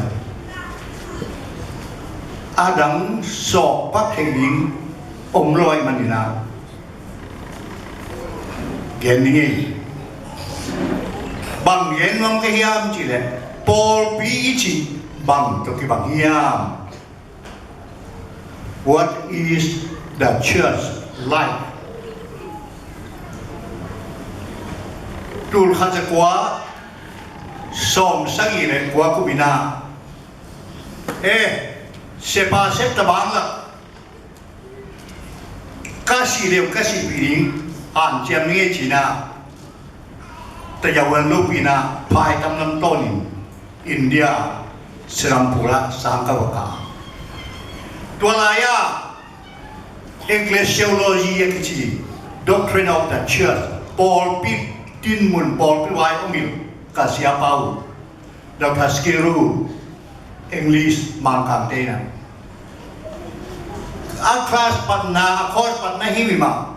Adam sok pak henging omloi manina geningi bang gen mong kehiam chile Paul pi ichi bang to ki bang hiam What is the church like? Tul khaja kwa som sangi le kwa kubina sepa sep tabang la kasi le kasi piring an jam nge china tayawan lupina pai tam lam ton India Serampura Sangkawaka Tualaya Ecclesiology Yakichi Doctrine of the Church Paul Pitt Tinmun Paul Piwai Omil Kasia Pau Dr. Skiru English Mangkantena Aklas Patna Akos Patna Himima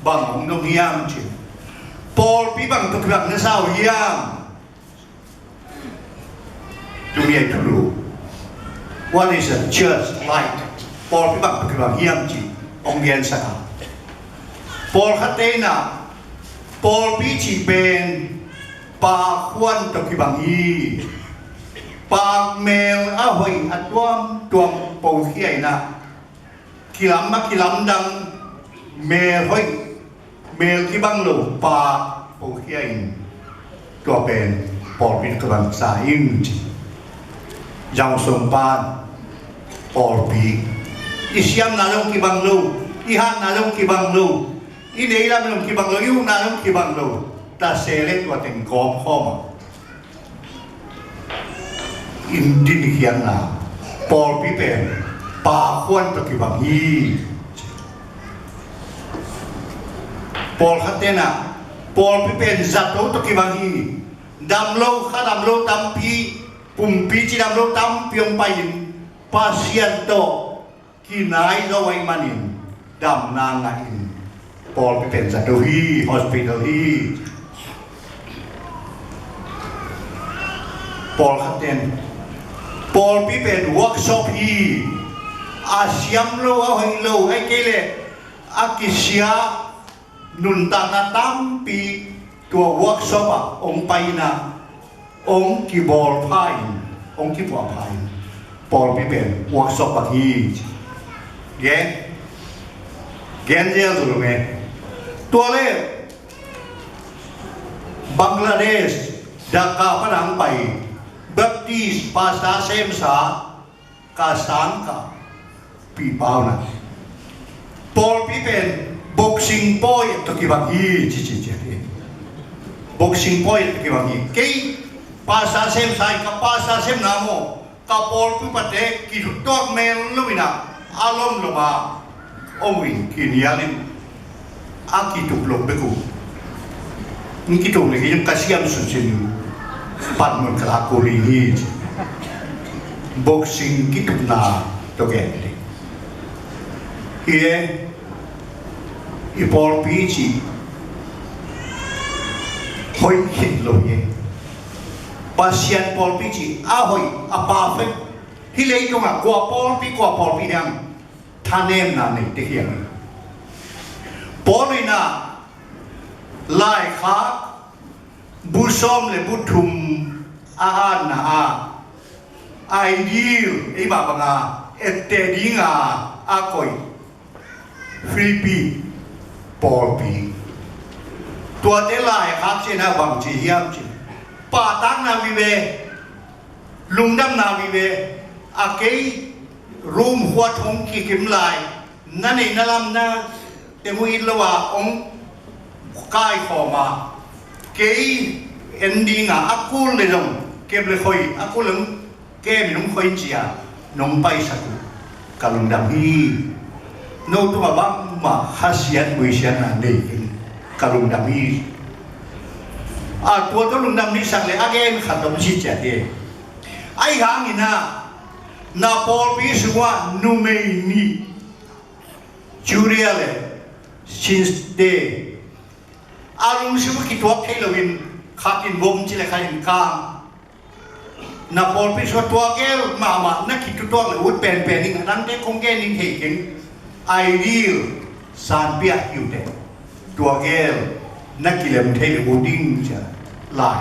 Bang Ong Hiam Chi Paul Pibang Tukrak Nasau Hiam Dunia Tulu What is a church like? Paul Pibang Tukrak Hiam Chi Ong Gen Saka Paul Hatena Paul Pichi Ben Pa Kwan Tukibang Yi Pa Mel Ahoy Atwam Tuam Pau Hiay Na Kilam Makilamdang Mel Hoy Mel Kibang Lo Pa Pau Hiay Tua Ben Paul Pichi Tukibang Sa Ing Yang Song Pan Paul Pichi Isyam Nalong Kibang Lo Ihan Nalong Kibang Lo Ini ilam nalong Kibang Lo Yung Nalong Kibang Lo Ta selet Wateng Kom Koma Indi nikian na Paul Pippen Pa Kwan Tukibang Yi Paul Hatena Paul Pippen Zato Tukibang Yi Damlo Kadamlo Tampi Pumpi Cidamlo Tampi Yung Payin Pasien To Kinai Zawai Manin Dam Nangain Paul Pippen Zato Hi Hospital Hi Paul Hatten Paul Pippen workshop Hi Asyam Lo Ahoy Lo Ay Kele Akisya Nuntana Tampi Tua workshop Ong Paina Ong Kibol Pain Ong Kibol Pain Paul Pippen workshop Hi Gen Dia dulu me Tuale Bangladesh Dhaka Padang Pai Baptist Pasta Semsa Kasangka Pipau na Paul Pippen Boxing Boy Tukibang Hi Cici Boxing Boy Tukibang Hi Kay Pasta Semsa Ka Pasta Sem Namo Ka Paul Pippen Kirutok Men Lumina Alom Loma Owin Kinialin Aki tuklok beku Niki tuklok yung kasiam susin Padmon kalakuli ni Boxing kituk na Togende Iye Ipol Pichi Hoy hitlo ye Pasian Paul Pichi Ahoy Apafek Hilay ko nga Kwa Paul Pi yang Tanem na ni Tihiang Paul na Lai Kha Busom le butum Ahan na Ideal Iba ba nga Etedi nga Akoy Filipi Paul Pi Tua te lai Kha Sena Bang Chi Hiam Chi Patang na vive Lungdam na vive Akay Room Huat Hong Kikim Lai Nani Nalam na Temuin Lawa Ong cái khó mà cái ending aku le dong ke ble khoi aku leng ke minum khoi chia nong pai saku kalung dam hi no tu ma khasiat buisian na nei kalung dam hi tua kalung dam ni sak le again khatom si cha de ai hang ina na pol pi suwa nu mei ni juria le since day alung su ki tua thailowin khatin bom chile khain ka na pol pi so tua gel mama na ki tu tua le ut pen pen ning nan de kong ge ning he king ideal san pia yu de tua gel na ki lem thei le uding cha lai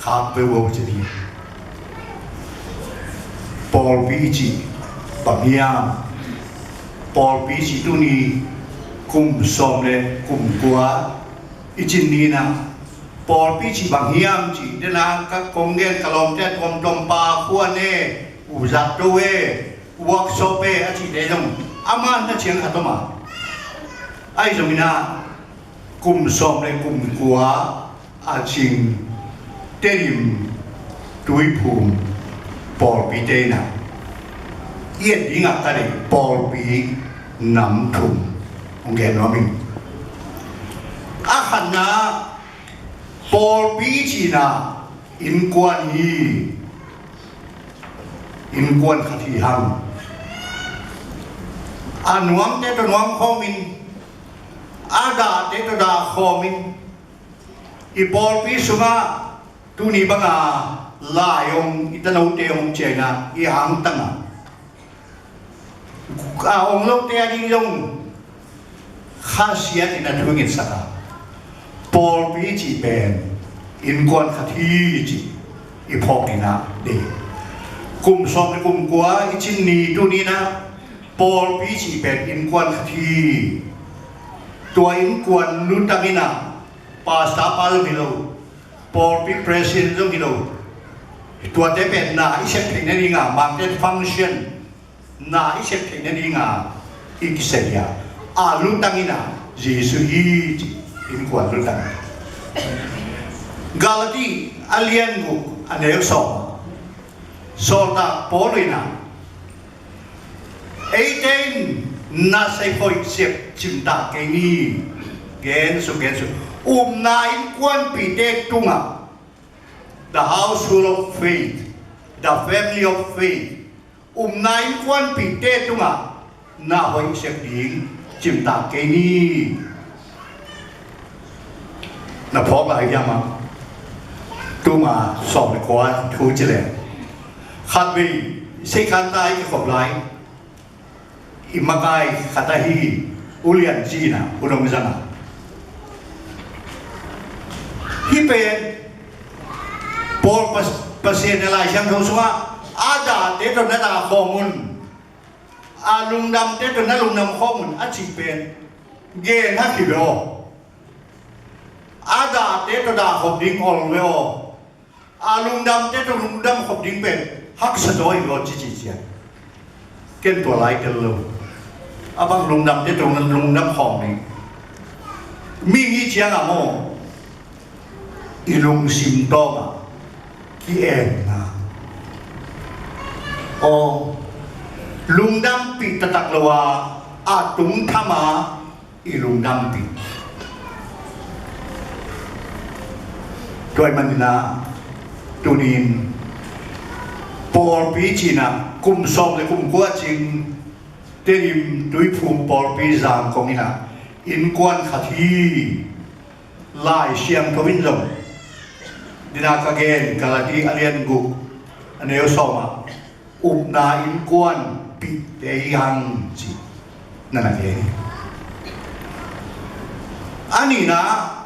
khap pe wo chi ni pol pi chi bamiam pol pi chi tu ni kum som le kum kwa ichin ni na Paul pi chỉ bằng hiam chỉ để là các công nghệ kalom te tom tom pa khuan ne uzat do e workshop e chỉ để dòng aman na chiang atoma ai dòng ina kum som le kum kwa a ching terim tui phum Paul pi te na yết đi ngạc ta để Paul pi nắm thùng ông nghe nói mình khăn na Paul pi chi na in quan khati hang anuam te to nuam khomin ada te to da khomin I Paul pi sunga tu ni banga la yong itanau te yong chena I hang tanga ông lâu te đi yong khasiat ina thungit saka Paul pi chỉ bền in quan khát hi chỉ ipok ina de kum som le kum kwa ichin ni tu ni na Paul pi chỉ bền in quan khát hi tua in quan lu ta ina pasta pal milo Paul pi president lo milo tua te bền na isep thing na ni nga market function na isep thing na ni nga ikiseya a lu ta ina Jesu hi in quan lu tang Galati alien gu aneu so ta polina 18 na sai foi sep chim ta ke ni gen su na in quan pi te tunga the household of faith the family of faith na in quan pi te tunga na hoi sep ding chim ta ke ni na phok lại ra mà tu mà sòng lại quá thu chứ lẽ khát vì xây khát tay cái khổng lại imakai khát tay hi ulian chi na udong sana hi pe Paul pasien lai sang thong swa ada te to na ta khomun alung dam te to na lung nam khomun a chi pen ge na ki lo ada te to da hop ding ol weo alung dam te to lung dam hop ding pen hak sa doi lo chi chi ken to lai ken lo abang lung dam te to lung dam hom ni mi ngi chiang a mo ilung sim to ma ki en na o lung dam pi tatak lawa a tung thama ilung dam pi Tuan Manina tunin Paul pi china kum som le kum kwa ching tenim tui phum Paul pi zam kong ina in quan khati lai siang thawin zom dina ka gen Galati alien gu aneu soma na in quan pi te yang chi nana ge ani na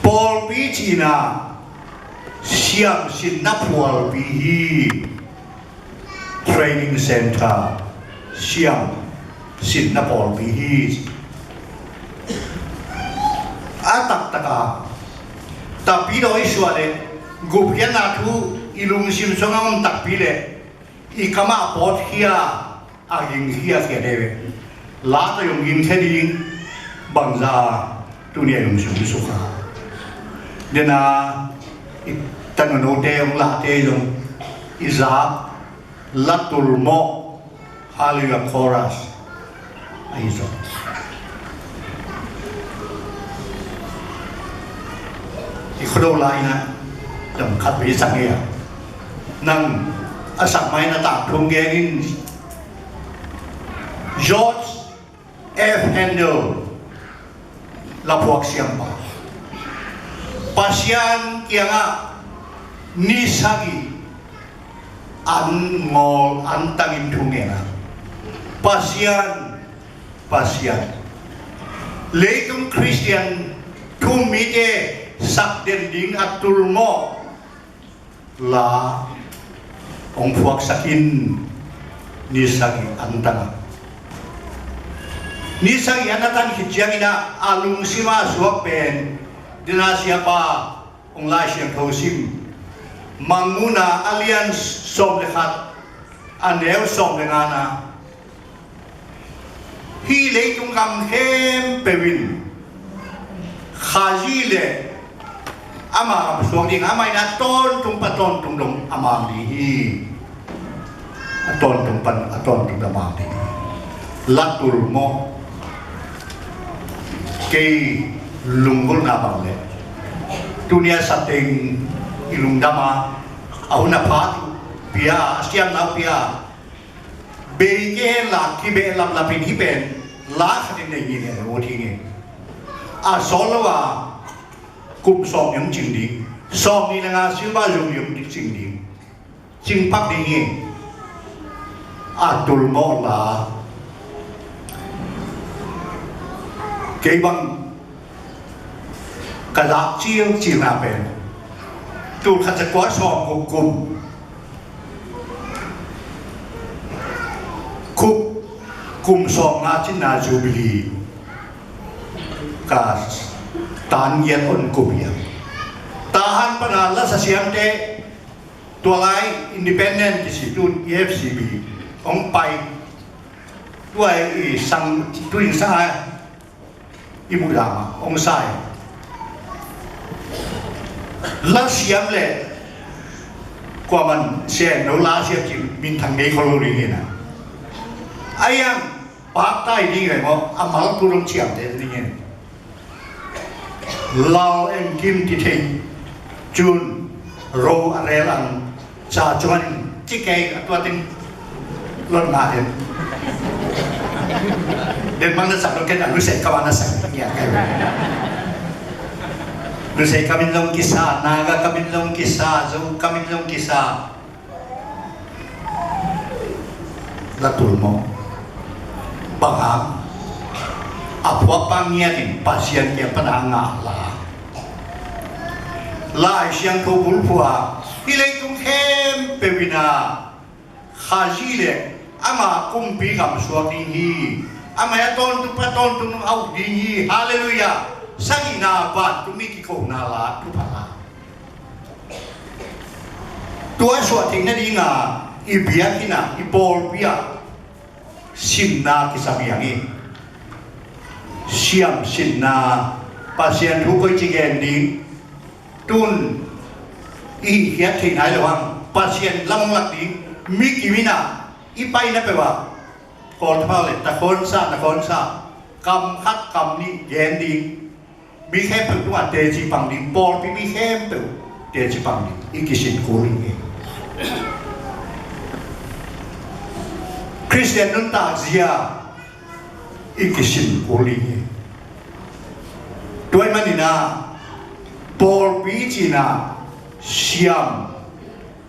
Paul pi china siam sin na Paul pi training center siam sin na Paul pi atak taka tapi doi suale gupian atu ilung sim songam tak pile ikama pot hia aging hia ke dewe la to yung gim theding bangsa dunia yang suka. Dan tangan note yang latih yang izah latul mo haleluya chorus aizo. Ikut lainnya dalam kat bisangnya nang asak main atak tunggengin George F. Handel lapuak siapa pasien kianga nisagi angol antangin tungena pasien leitung Christian tumite sakden ding atul mo la ong fuak sakin nisagi antang nisagi anatan hijang ina alung sima suak pen dina siapa ong la siyang kausim manguna alliance som lekat aneu som lengana hi leitung kam hem pewin khajile ama suang ding amai na ton tung paton tung dong amam di aton tung amam di latul mo kay lunggol na bang le dunia sating ilung dama au na patu pia siam na pia bege la ki be lam lapin hiben la khatin nei ni ne o thi nge a solwa cụm sọm những trình đi sọm đi là ngà siêu ba dùng những trình đi trình bắc đi nghe tul mo là cái bằng cái giá chiêu chỉ là bền tul khát sẽ quá sọm của cụm sọm ngà chính là jubilee cả tan yen on kubia tahan panala sa siamte tualai independent institute EFCB ong pai tuai i sang tuin sa ibu dama ong sai la siam le kwa man se no la siam ki min thang nei kolori ni na ayang pak tai ni ngai mo amal turong chiam de ni ngai lao em kim ti thei chun ro arelan cha chuan chi kai atwa tin lon ma den mang na sak lo ken alu se ka wana sak ya kai lu se kamin long kisa naga kamin long kisa zo kamin long kisa latul mo bangam apwa pangyanin pasien yang penangah la siang ko bulpua ilai tung hem pewina khajile ama kumpi kam suami hi ama ya ton tu paton tu au dingi haleluya sangina ba tu miki ko nala tu pala tua suati na dinga ibiakina ipol pia simna kisabiangi siam sinna pasien hukoi chigen ni tun i hiat thei nai lawang pasien lamong lak di miki mina ipai na pewa kon thale ta kon sa kam khat kam ni gen di mi khem tu wa te chi pang di pol pi mi khem tu te chi pang di ikisin ko ri Christian nun ta zia ikisin ko ri tuai manina Paul pi china siam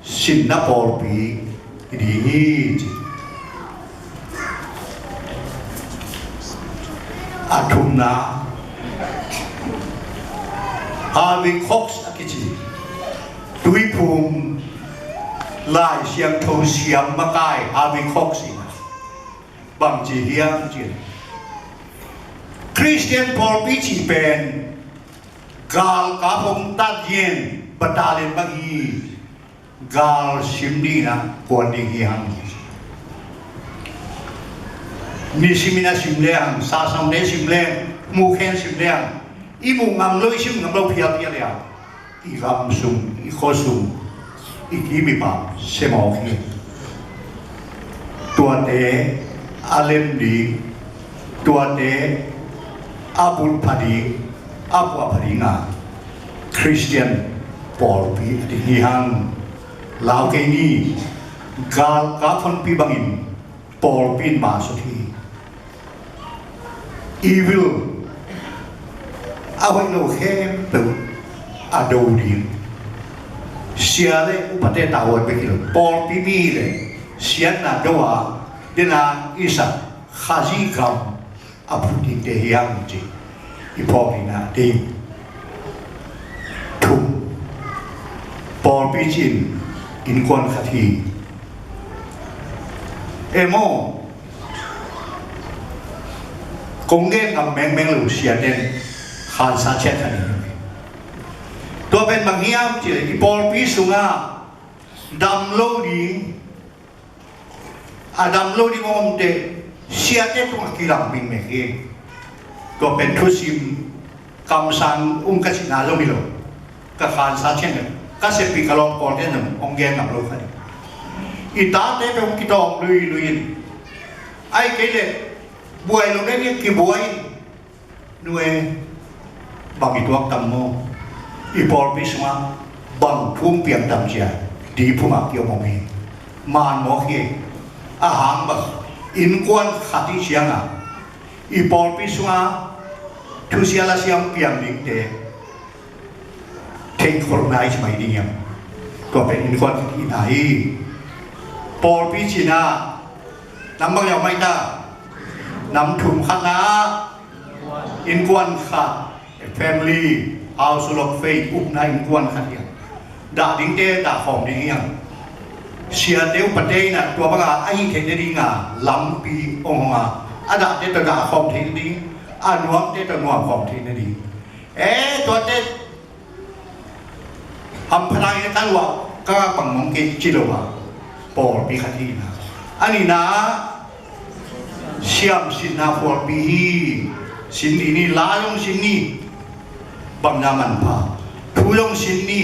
sinna Paul pi di atumna Harvey Cox akichi tui pum lai siam thâu siam makai Harvey Cox ina bang chi hiang chi Christian Paul pi chi pen gal ka phong ta yen batalin bagi gal simdi na kon ding hiang ni simina simle ang sa sam ne simle mu khen sim leng i mu ngam loi sim ngam lo phial pia le i gam sum i kho sum i ki mi pa se mo khi tua te alem di tua te abul phadi apwa phadi nga Christian Paul pi ti hi hang lao ke ni gal ka phon pi bangin Paul pin ma so thi evil awai no khem tu ado di sia le upate tawon be kilo Paul pi mi le sia na doa dena isa khazi kam aputi te yang ji ipomina te thum Paul pi chin in kon khathi emo công nghệ ngầm mèn mèn lù xia đen hàn sa chết thành tua bên bằng hiam chỉ là Paul pi sunga đam lâu đi đam lâu đi mong để xia chết tung kỳ làm mình mẹ kia tua bên thu sim cam sang cái gì nào lâu đi lâu cái hàn sa chết này cái sẽ bị cái lòng còn thế nào ông nghe ngầm lâu khai ita te pe ki tong lui luin ai ke le buai lo ne ki buai nue bang i tuak tam mo i por pisma bang phum piam tam chia di phuma kyo mo mi man mo khi a hang ba in kwan khati chianga i por pisma thu sia la siam piam ning te theng khor nai mai ding ko pe in kwan ki nai Paul pi china nam bang yaw mai ta nam thum khana in kwan kha family house of faith up na in kwan kha ya da ding te da khom ding yang sia teu pate na tua banga ai the de ding nga lam pi ong nga ada te ta da khom the ding nuam te ta nuam khom the ding tua te ham phanai kan wa ka pang mong ke chilowa Paul pi khati na ani na siam sin na Paul pi hi sin ni la yong sin ni bang na man pa thu yong sin ni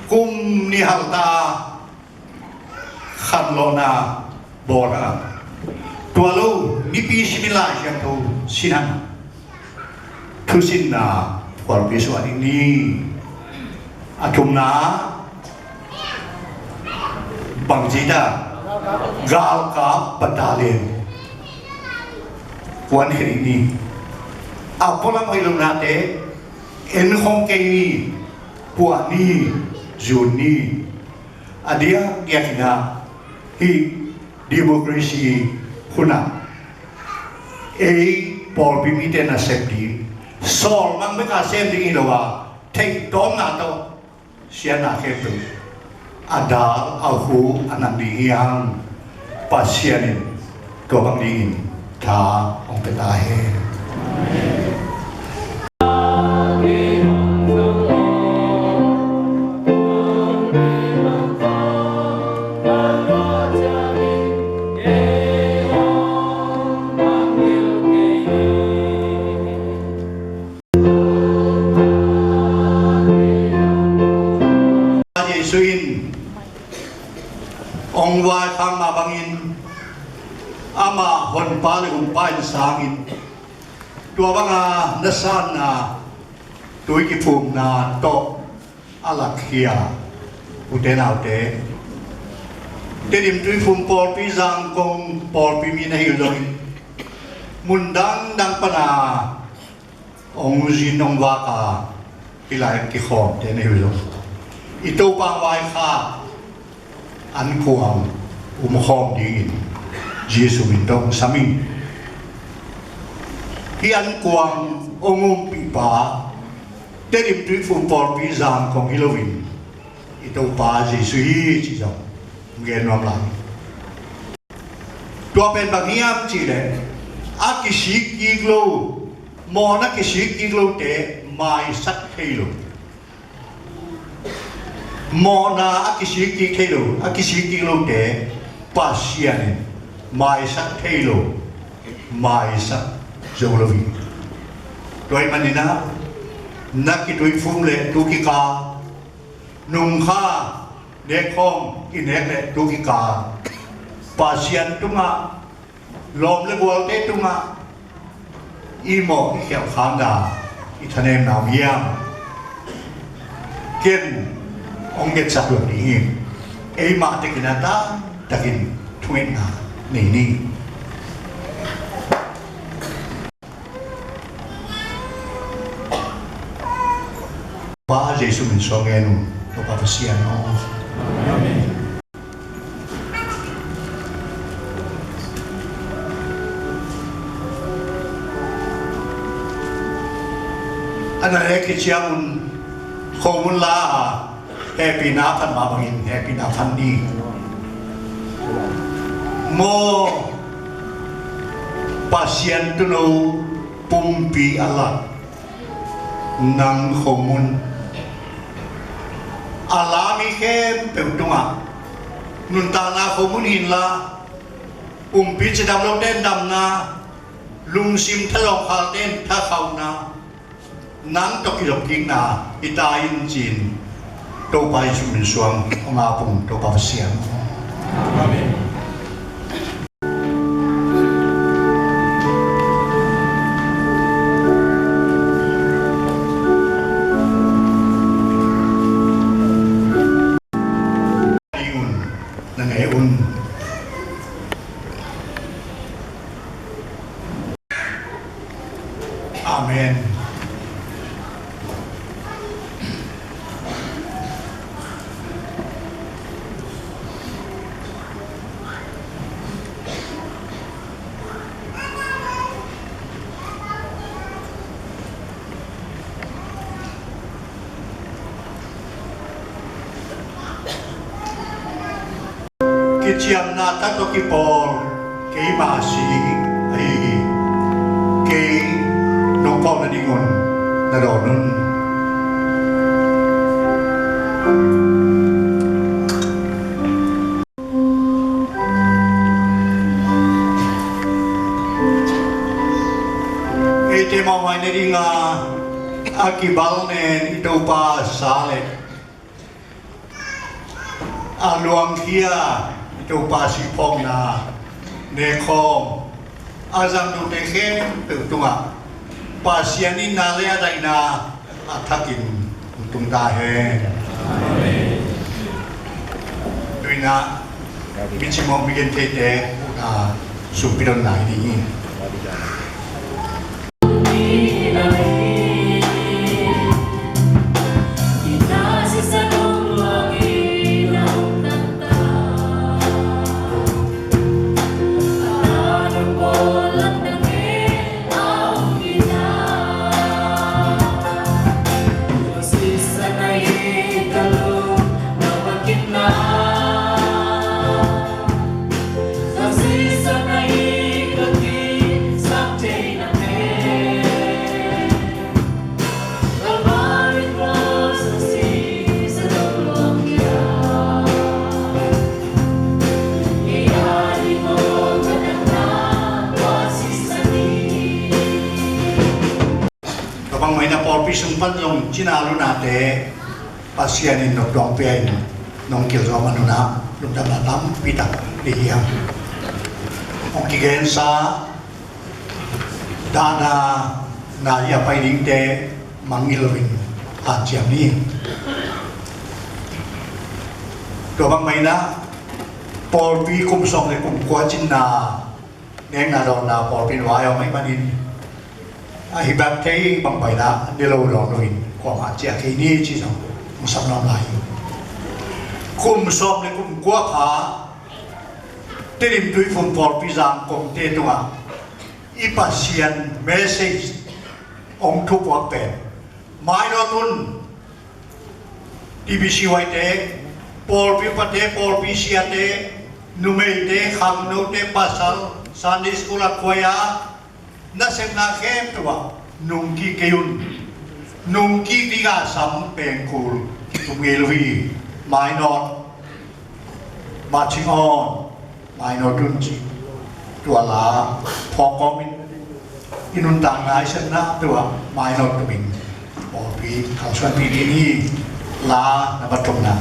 kum ni hal ta khan lo na bo na tua lo ni pi simila siam tu sinan thu sin na Paul pi so ani ni atum na bằng gì ta gạo cá battalion quan hệ đi apola mai lung nate en hong ke ni kwa ni juni adia yakina hi democracy huna e Paul bi mi te na septi sol mang be ka sem ding ilawa thei tom na to sia na ke tu ada aku anak dihang pasienin tua bang dingin ta ong petahe Ong wa khang ma bangin ama hon pa le pa in sangin tua banga nasan na tui ki phum na to alakhia uten autte te dim tui phum Paul pi jang kong Paul pi mi na hi loi mundang dang pana ong jin ong wa ka pilai ki khom te ne hi lo ito pa wai kha an kuang khom dingin Jesu min dong sami hi an kuang pi pa te dim tui phum Paul pi jang kong Halloween ito pa Jesu hi chi jong ngen nom lai tua pen bang hiam chi le a ki shi ki glo mo na ki shi ki glo te mai sat thei lo mo na akisi ki khelo akisi ki lo te pasian mai sak khelo mai sak jolovi โดยมันนี่นะนักกิจวิฟุมเลยดูกิกานุ่งข้าเด็กข้องกินเด็กเลยดูกิกาปาเซียนตุงะลมเลยบัวเตตุงะอีหมอกอีเขียวขามดาอีทะเลหนาวเยี่ยมเกินองเกตสักแบบนี้ไอ้มาตะกินตาตะกินทวินนานี่ว่าเยซูมินสองเงินตัวปาเซียนอ๋ออันนั้นเอกเชียมุนโคมุนลาแฮปีนาพันมาบังอินแฮปีนาพันนี้โมปาเซียนตุโนปุ่มปีอัลลานังโคมุนอัลลามีแค่เป็นตัวนุนตานาโคมุนหินละปุ่มปีจะดำลงเด่นดำนาลุงซิมทะลองพาเต้นท่าเขานานังตกิลกิงนาอิตาอินจีนโตไปสุมินสวงมาปุ่มโตปาเซียนอาเมนอาเมนกิจยามนาตัตกิปอลเกยมาสีไอเกยน้องพ่อนันดิงอนนาดอนุนเอเจมาไว้ในดิงาอากิบัลเนนอิโตปาซาเลอาลวงเคียจูปาสิพองนาเนคอมอาจังดูเตเคนเปิดตัวปาเซียนินาเลอาไดนาอาทักินตุงตาเฮด้วยนะมิจิมองมิเกนเทเตอาสุปิดอนไหนนี่Pisumpan long Cina luna te pasien in nok dong pian nong kil ro manuna lum dam lam pita di yang ong kigen sa dana na ya pai ding te mangilwin han chiam ni to bang mai na por pi kum song le kum kwa chin na neng na do na por pin wa yo mai manin ai bác thấy bằng bài đá đi lâu rồi qua mặt chia cái ní chỉ xong một sắp năm lại cùng xóm này cùng quá phá tên điểm đối phương bỏ pi giang cùng tên đúng không ít bác xiên message ông thu bỏ bè mai đó tuần TBC white thế bỏ pi bắt thế bỏ pi xiên thế numei thế khang nô thế pasal Sunday school at kuya nasem na kem tuwa nungki kayun nungki tiga sam pengkul tungelwi minor marching on minor tunji tuala pokomin kinun tang na isan na tuwa mainot kaming Polpi kausuan ini la na batom na.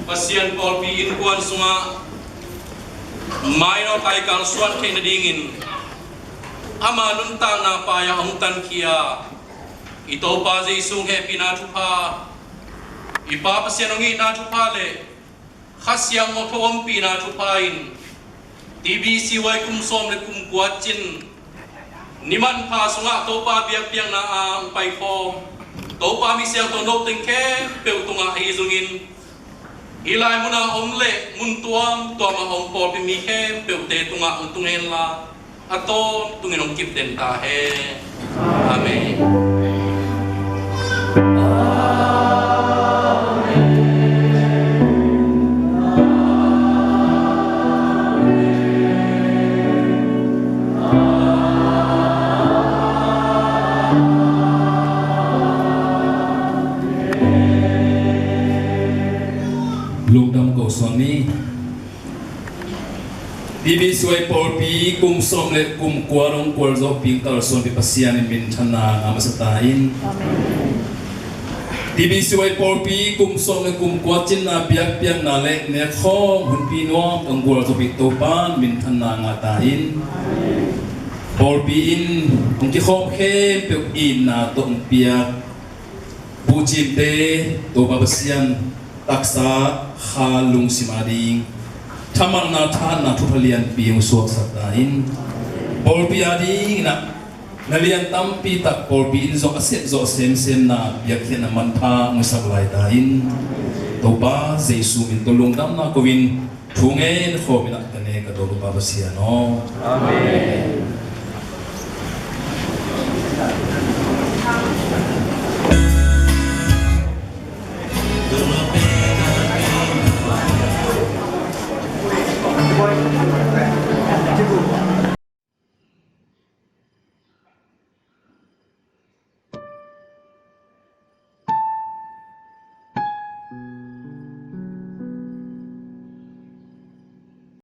Pasian Polpi in kuan sunga maino kai kal suan ke na dingin ama luntang na paya ong tan kia ito pa je sung he pinatupa ipa pasian ong ina tupa le khasyang mo thom pinatupain TBC wai kum som le kum kuachin niman pa sunga to pa biak biang na ang pai ko to pa mi siang to no ting ke pe tunga hi zungin ilai muna omle muntuam to ma ong pol pi mi he pe te tunga ung tungen la ato tungin ong kip den ta he amen. Lugdam ko swami Bibi suai Polpi kum som le kum kuarong kuarzo pingkal son pi pasian min thana ngamasatain Bibi suai Polpi kum som le kum kuachin na biak piang na le ne khom hun pi nom ang kuarzo pi topan min thana ngatain Polpi in ong ki khom khem pe in na tong piak puji te to babasian taksa halung simading taman na than na thupalian piung suak satain Polpi ading na nalian tampi tak korbi in zo aset zo sem na biakhian man pha musaklai ta in toba jesu min tulung dam na kovin thunge in khomina kane ka do ba basia no amen